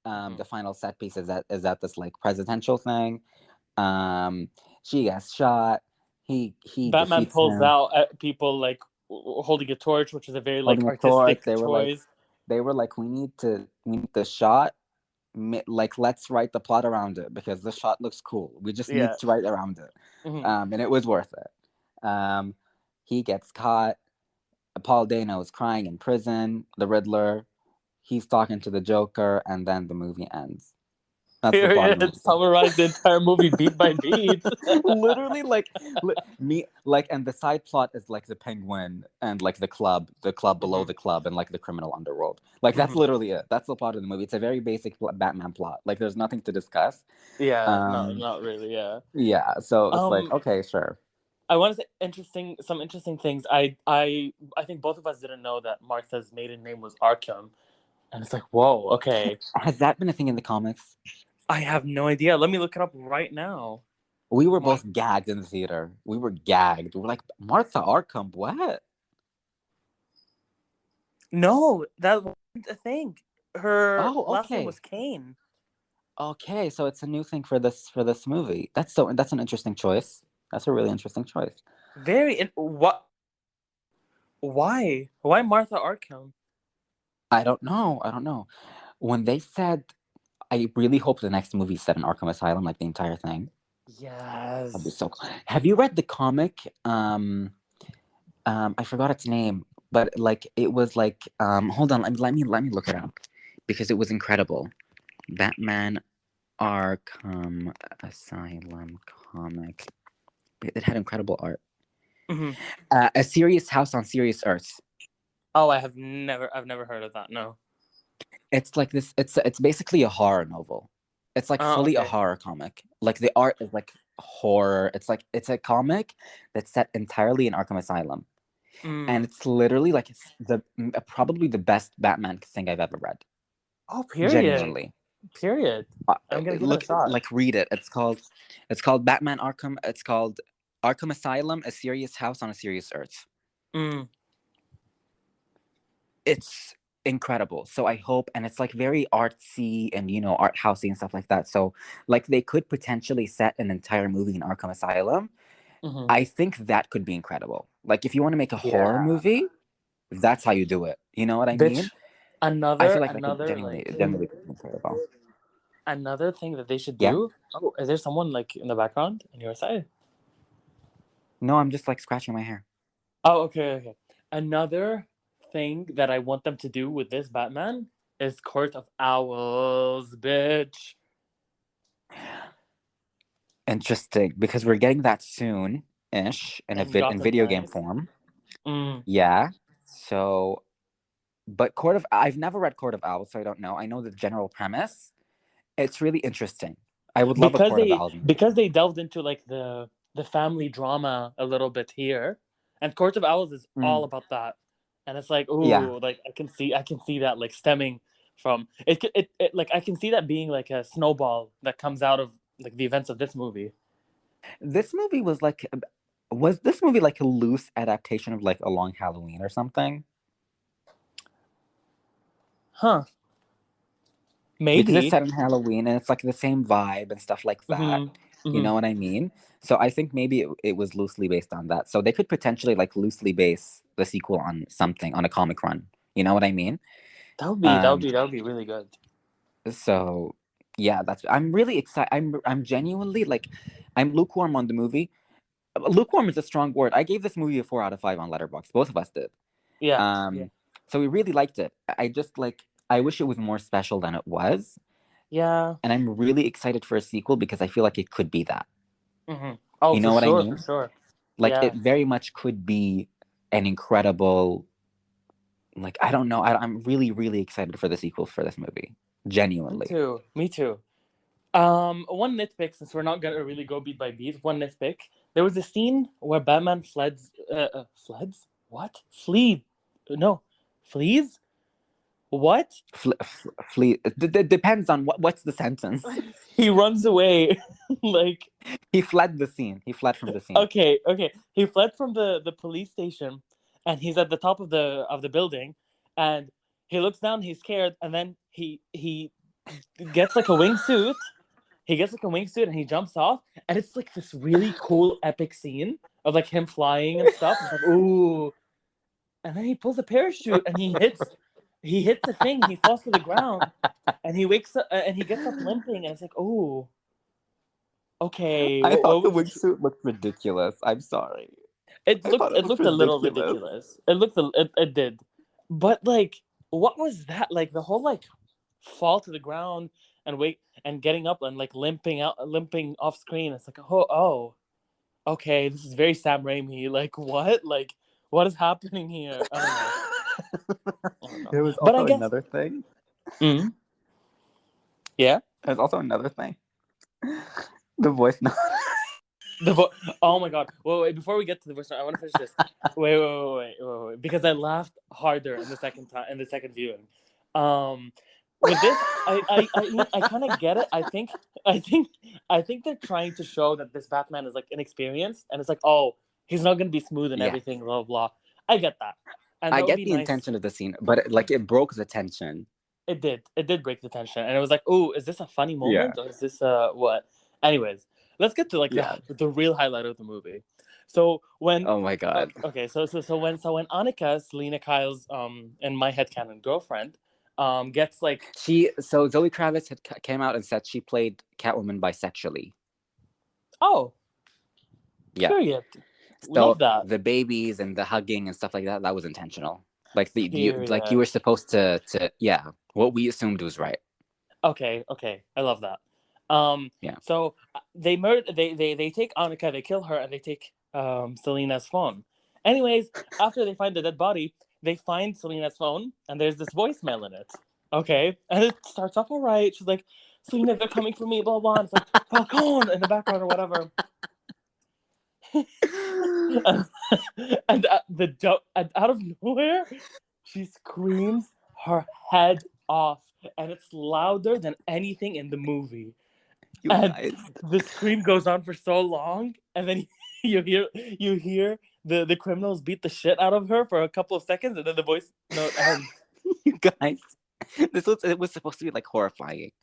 The final set piece is at this like presidential thing. She gets shot. He Batman defeats pulls him. out at people like holding a torch, which is a very like Holding a torch. artistic choice. They were like, we need the shot. Like, let's write the plot around it because the shot looks cool. We just need to write around it. And it was worth it. He gets caught. Paul Dano is crying in prison. The Riddler, he's talking to the Joker, and then the movie ends. That's the plot of the movie. Summarized the entire movie beat by beat. Literally, and the side plot is like the Penguin and like the club below the club, and like the criminal underworld. Like that's literally it. That's the plot of the movie. It's a very basic Batman plot. Like there's nothing to discuss. Yeah, not really. Yeah. Yeah. So it's like, okay, sure. I want to say some interesting things. I think both of us didn't know that Martha's maiden name was Arkham, and it's like, whoa, okay. Has that been a thing in the comics? I have no idea. Let me look it up right now. We were both gagged in the theater. We were gagged. We were like, Martha Arkham, what? No, that wasn't a thing. Her last okay. name was Kane. Okay, so it's a new thing for this movie. That's an interesting choice. That's a really interesting choice. What? Why? Why Martha Arkham? I don't know. When they said, I really hope the next movie set in Arkham Asylum, like the entire thing. Yes. That'd be so cool. Have you read the comic? I forgot its name, but like it was like hold on, let me look it up because it was incredible. Batman Arkham Asylum comic. It had incredible art. A Serious House on Serious Earth. Oh, I've never heard of that. No. It's like this. It's basically a horror novel. It's like fully a horror comic. Like the art is like horror. It's a comic that's set entirely in Arkham Asylum, and it's literally like probably the best Batman thing I've ever read. Oh, period. Genuinely. Period. I'm gonna give it a shot. Like read it. It's called Batman Arkham. It's called Arkham Asylum: A Serious House on a Serious Earth. It's incredible. So I hope, and it's like very artsy and art housey and stuff like that. So like they could potentially set an entire movie in Arkham Asylum. I think that could be incredible. Like if you want to make a horror movie, that's how you do it. You know what I mean? I feel like that could genuinely be incredible. Another thing that they should do. Oh, is there someone like in the background on your side? No, I'm just like scratching my hair. Oh, okay. Another thing that I want them to do with this Batman is Court of Owls, bitch. Interesting, because we're getting that soon-ish in video game form. Yeah. So, but I've never read Court of Owls, so I don't know. I know the general premise. It's really interesting. I would love a Court of Owls movie. Because they delved into like the family drama a little bit here, and Court of Owls is all about that. And it's like, like I can see that like stemming from it. Like I can see that being like a snowball that comes out of like the events of this movie. Was this movie like a loose adaptation of like A Long Halloween or something? Huh. Maybe. Because it's set in Halloween and it's like the same vibe and stuff like that. You know what I mean? So I think maybe it was loosely based on that. So they could potentially like loosely base the sequel on something, on a comic run. You know what I mean? That would be really good. So yeah, I'm really excited. I'm genuinely like, I'm lukewarm on the movie. Lukewarm is a strong word. I gave this movie a 4 out of 5 on Letterboxd. Both of us did. Yeah. So we really liked it. I wish it was more special than it was. Yeah. And I'm really excited for a sequel because I feel like it could be that. Oh, you know what I mean? For sure. Like it very much could be an incredible. Like I don't know. I'm really, really excited for the sequel for this movie. Genuinely. Me too. One nitpick, since we're not gonna really go beat by beat. One nitpick. There was a scene where Batman flees. What? Flee. It depends on what's the sentence. He runs away. Like, he fled the scene. He fled from the scene. Okay. He fled from the police station, and he's at the top of the building, and he looks down. He's scared, and then he gets like a wingsuit. He gets like a wingsuit, and he jumps off, and it's like this really cool, epic scene of like him flying and stuff. It's like, ooh, and then he pulls a parachute, and he hits a thing. He falls to the ground, and he wakes up, and he gets up limping, and it's like, ooh. Okay. I thought the wingsuit looked ridiculous. I'm sorry. It looked a little ridiculous. It did. But like, what was that? Like the whole like fall to the ground and wait and getting up and like limping off screen. It's like, oh, okay, this is very Sam Raimi. Like what? Like what is happening here? I don't know. There was also another thing. Mm-hmm. Yeah. There's also another thing. The voice note. Oh my god! Wait! Before we get to the voice note, I want to finish this. Wait! Because I laughed harder in the second viewing. With this, I kind of get it. I think they're trying to show that this Batman is like inexperienced, and it's like, oh, he's not gonna be smooth and everything, blah blah. I get that. And I get the intention of the scene, but it broke the tension. It did break the tension, and it was like, oh, is this a funny moment or is this what? Anyways, let's get to like the real highlight of the movie. So when oh my god, okay, so when Annika, Selena Kyle's in my headcanon girlfriend, gets like Zoe Kravitz came out and said she played Catwoman bisexually. Oh, yeah. Period. So love that. The babies and the hugging and stuff like that was intentional. Like you were supposed to what we assumed was right. Okay, I love that. So they take Annika, they kill her, and they take Selena's phone. Anyways, after they find the dead body, they find Selena's phone, and there's this voicemail in it. Okay, and it starts off all right. She's like, "Selena, they're coming for me," blah blah. And it's like Falcon in the background or whatever. and out of nowhere, she screams her head off, and it's louder than anything in the movie. The scream goes on for so long, and then you hear the criminals beat the shit out of her for a couple of seconds, and then the voice note ends. You guys, it was supposed to be like horrifying.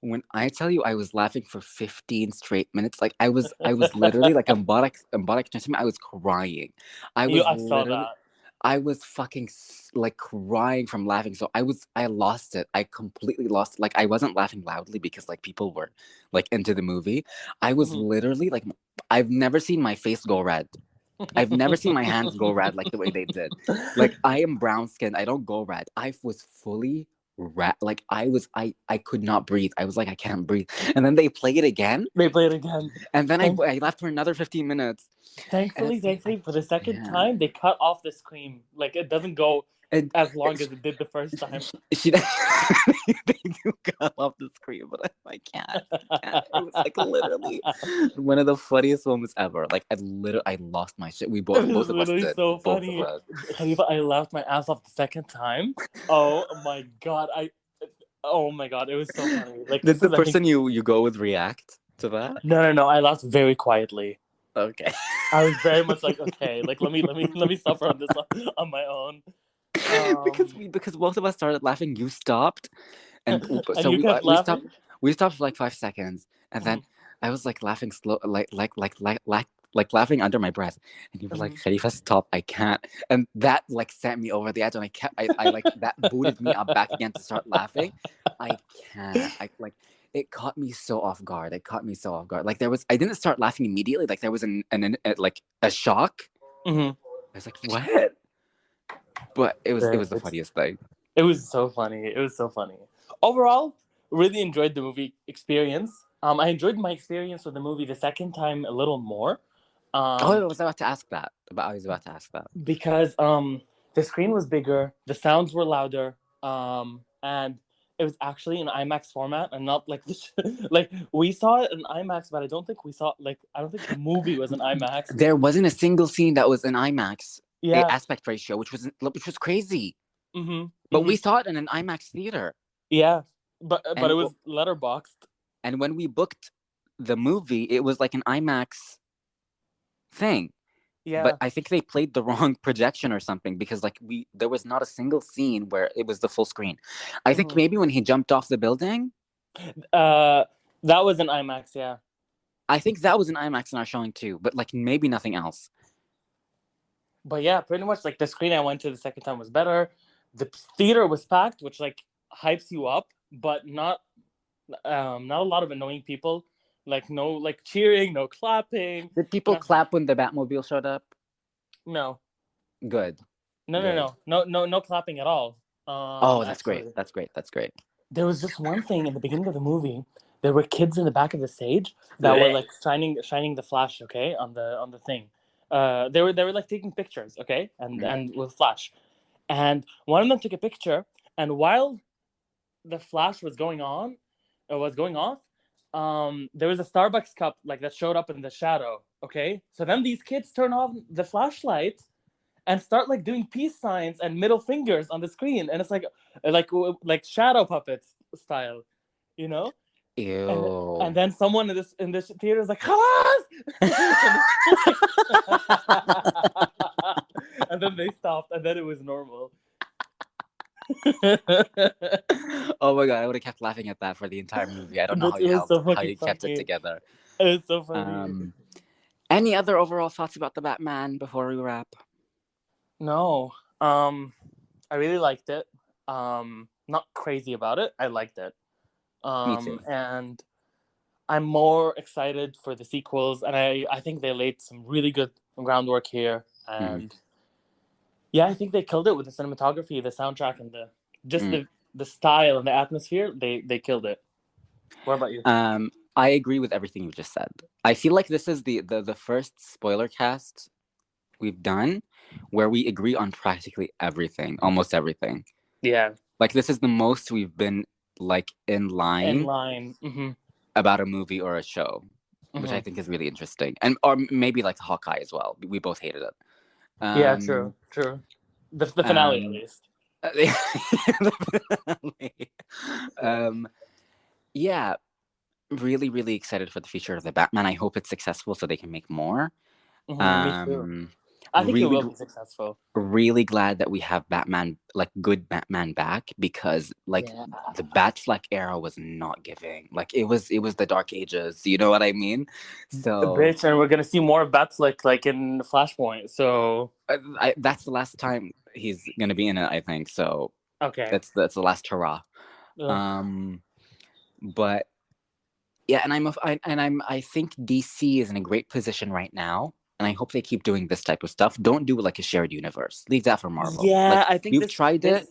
When I tell you I was laughing for 15 straight minutes, like I was literally like embolic I was crying. I saw that. I was fucking like crying from laughing. So I lost it. I completely lost it. Like I wasn't laughing loudly because like people were like into the movie. I was literally like, I've never seen my face go red. I've never seen my hands go red like the way they did. Like I am brown skinned. I don't go red. I was fully red. Like I could not breathe. I was like, I can't breathe. And then they play it again. And then I left for another 15 minutes. Thankfully, for the second time, they cut off the scream. Like it doesn't go as long as it did the first time. They do cut off the scream, but I can't. It was like literally one of the funniest moments ever. Like I lost my shit. We both of us did. So funny. I laughed my ass off the second time. Oh my god! It was so funny. Like did the person you go with react to that? No. I laughed very quietly. Okay. I was very much like, okay, like let me suffer on this on my own. Because both of us started laughing, you stopped, and so we stopped for like 5 seconds, and then I was like laughing slow, like laughing under my breath, and you were like, Khalifa, stop, I can't, and that like sent me over the edge, and I like that booted me up back again to start laughing. I can't, it caught me so off guard. Like I didn't start laughing immediately. Like there was a shock. I was like, what? But it was the funniest thing. It was so funny. Overall, really enjoyed the movie experience. I enjoyed my experience with the movie the second time a little more. I was about to ask that. Because the screen was bigger, the sounds were louder, and it was actually in IMAX format and not like this. Like we saw it in IMAX, but I don't think the movie was in IMAX. There wasn't a single scene that was in IMAX. Aspect ratio, which was crazy. Mm-hmm. But we saw it in an IMAX theater. Yeah, but it was letterboxed. And when we booked the movie, it was like an IMAX thing. Yeah. But I think they played the wrong projection or something, because like there was not a single scene where it was the full screen. I think maybe when he jumped off the building. That was an IMAX, yeah. I think that was an IMAX in our showing too, but like maybe nothing else. But yeah, pretty much like the screen I went to the second time was better. The theater was packed, which like hypes you up, but not a lot of annoying people. Like no like cheering, no clapping. Did people clap when the Batmobile showed up? No. Good. No clapping at all. Oh, that's great. That's great. That's great. There was just one thing in the beginning of the movie. There were kids in the back of the stage that were like shining the flash, okay, on the thing. They were like taking pictures, okay, and with flash. And one of them took a picture, and while the flash was going off, there was a Starbucks cup like that showed up in the shadow, okay. So then these kids turn off the flashlight and start like doing peace signs and middle fingers on the screen, and it's like shadow puppets style, you know. Ew. And then someone in this theater is like, "Halas!" And then they stopped, and then it was normal. Oh my god, I would have kept laughing at that for the entire movie. I don't know how you kept it together. It was so funny. Any other overall thoughts about the Batman before we wrap? No. I really liked it. Not crazy about it. I liked it. Me too. And I'm more excited for the sequels, and I think they laid some really good groundwork here. And yeah, I think they killed it with the cinematography, the soundtrack, and the style and the atmosphere. They killed it. What about you? I agree with everything you just said. I feel like this is the first spoiler cast we've done where we agree on practically everything, almost everything. Yeah. Like this is the most we've been like in line about a movie or a show, which I think is really interesting. Or maybe like Hawkeye as well. We both hated it. Yeah, true. The finale at least. Yeah, really, really excited for the future of the Batman. I hope it's successful so they can make more. Me too. I think it will be successful. Really glad that we have Batman, like good Batman back, because like the Batfleck era was not giving. Like it was the Dark Ages. You know what I mean? So bitch, and we're gonna see more Batfleck like in Flashpoint. So that's the last time he's gonna be in it, I think. So okay, that's the last hurrah. But yeah, and I think DC is in a great position right now. And I hope they keep doing this type of stuff. Don't do like a shared universe. Leave that for Marvel. Yeah, like, I think you've tried it.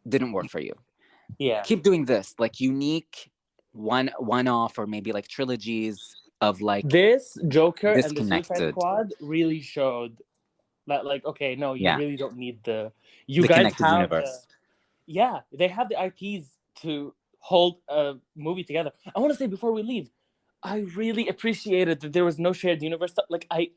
Didn't work for you. Yeah. Keep doing this, like unique, one-off, or maybe like trilogies of like this Joker and the Suicide Squad really showed that like, okay, no, you really don't need the guys have universe. They have the IPs to hold a movie together. I want to say before we leave, I really appreciated that there was no shared universe. Like I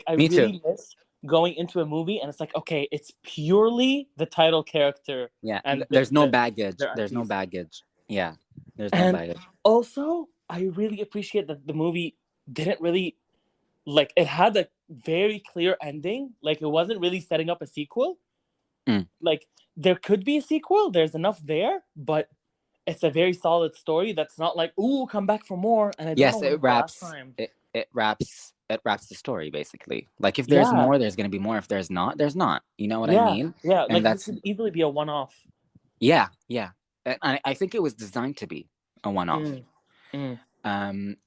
really miss going into a movie and it's like, okay, it's purely the title character. Yeah, and there's no baggage. There's no baggage. Yeah, there's no baggage. Also, I really appreciate that the movie didn't really like it had a very clear ending. Like it wasn't really setting up a sequel. Like there could be a sequel. There's enough there, but it's a very solid story that's not like, ooh, come back for more. And I don't know it wraps. It wraps the story basically. Like if there's more, there's gonna be more. If there's not, there's not. You know what I mean? Yeah, and like this could easily be a one-off. Yeah. And I think it was designed to be a one-off.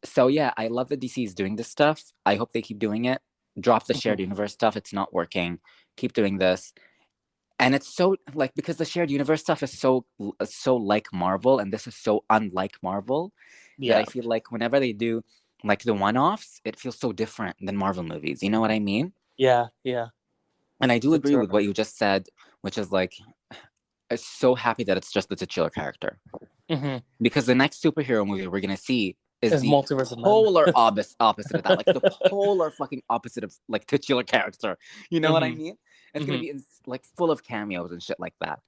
So yeah, I love that DC is doing this stuff. I hope they keep doing it. Drop the shared universe stuff. It's not working. Keep doing this. And it's so like, because the shared universe stuff is so like Marvel, and this is so unlike Marvel, that I feel like whenever they do like the one-offs, it feels so different than Marvel movies. You know what I mean? Yeah. And I do agree with what you just said, which is like, I'm so happy that it's just the titular character. Because the next superhero movie we're gonna see is the polar opposite of that, like the polar fucking opposite of like titular character. You know what I mean? It's gonna be like full of cameos and shit like that.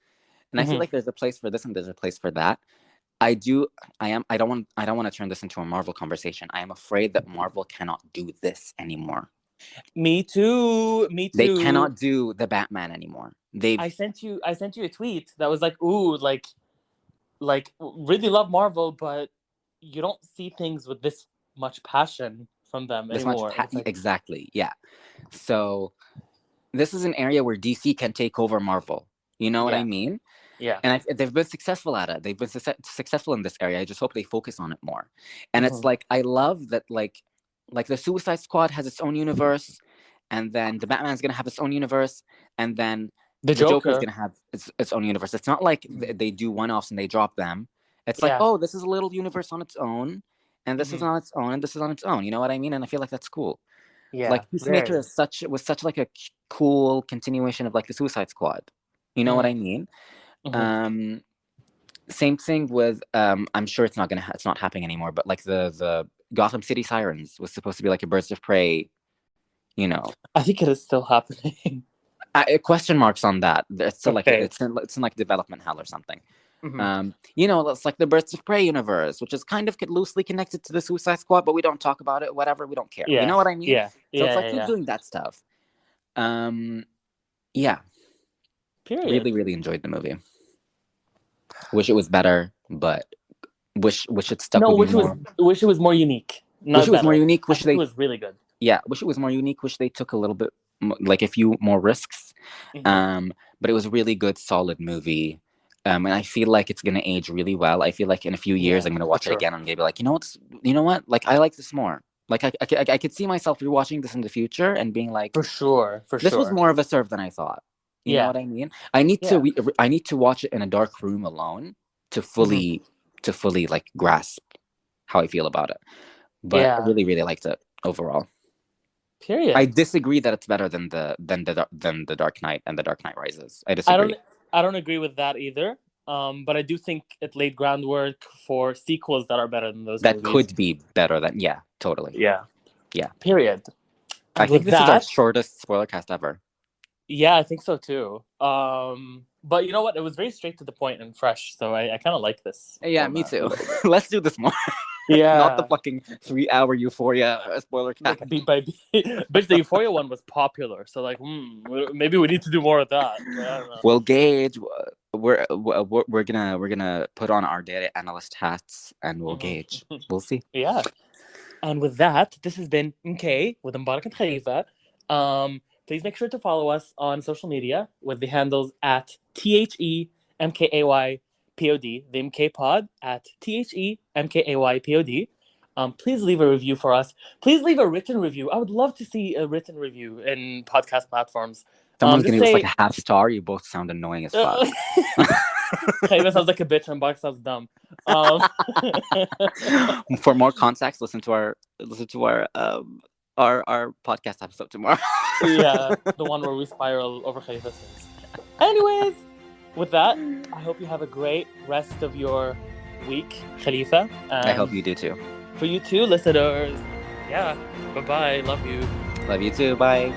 And I Mm-hmm. feel like there's a place for this and there's a place for that. I don't want to turn this into a Marvel conversation. I am afraid that Marvel cannot do this anymore. Me too. They cannot do the Batman anymore. I sent you a tweet that was like, ooh, like really love Marvel, but you don't see things with this much passion from them anymore. Exactly. Yeah. So this is an area where DC can take over Marvel. You know what I mean? Yeah. And they've been successful at it. They've been successful in this area. I just hope they focus on it more. And it's like, I love that, like the Suicide Squad has its own universe, and then the Batman's going to have its own universe, and then the Joker is going to have its own universe. It's not like they do one-offs and they drop them. It's like, oh, this is a little universe on its own, and this is on its own, and this is on its own. You know what I mean? And I feel like that's cool. Yeah. Like Peacemaker was such like a cool continuation of like the Suicide Squad. You know what I mean? Same thing with I'm sure it's not happening anymore, but like the Gotham City Sirens was supposed to be like a Birds of Prey, you know. I think it is still happening. Question marks on that. It's still like it's in like development hell or something. You know, it's like the Birds of Prey universe, which is kind of loosely connected to the Suicide Squad, but we don't talk about it. Whatever, we don't care. You know what I mean? Yeah. So it's like keep doing that stuff. Yeah. Period. Really, really enjoyed the movie. Wish it was better, but wish it stuck with me more. Wish it was more unique. Wish it was more unique. Wish it was really good. Yeah, wish it was more unique. Wish they took a little bit, like a few more risks. But it was a really good, solid movie. And I feel like it's gonna age really well. I feel like in a few years I'm gonna watch it again and I'm gonna be like, you know what? Like I like this more. Like I could see myself rewatching this in the future and being like, for sure. This was more of a serve than I thought. You know what I mean? I need to watch it in a dark room alone to fully like grasp how I feel about it. But I really, really liked it overall. Period. I disagree that it's better than the Dark Knight and the Dark Knight Rises. I disagree. I don't agree with that either. But I do think it laid groundwork for sequels that are better than those movies. That could be better than totally. Yeah. And Period. I think this is our shortest spoiler cast ever. Yeah, I think so too. But you know what? It was very straight to the point and fresh, so I kind of like this. Yeah, me too. Let's do this more. Yeah. Not the fucking 3-hour Euphoria spoiler cast. Like beat by beat. But the Euphoria one was popular, so like, maybe we need to do more of that. I don't know. We'll gauge. We're gonna put on our data analyst hats and we'll gauge. We'll see. Yeah. And with that, this has been MK with Mbarak and Khalifa. Please make sure to follow us on social media with the handles at THEMKAYPOD, the MK Pod at THEMKAYPOD. Please leave a review for us. Please leave a written review. I would love to see a written review in podcast platforms. Someone's gonna give us like a half star. You both sound annoying as fuck. Khalifa sounds like a bitch and Mbarak sounds dumb. For more context, listen to our podcast episode tomorrow. Yeah, the one where we spiral over Khalifa's things. Anyways, with that, I hope you have a great rest of your week, Khalifa. I hope you do too. For you too, listeners. Yeah, bye-bye. Love you. Love you too. Bye.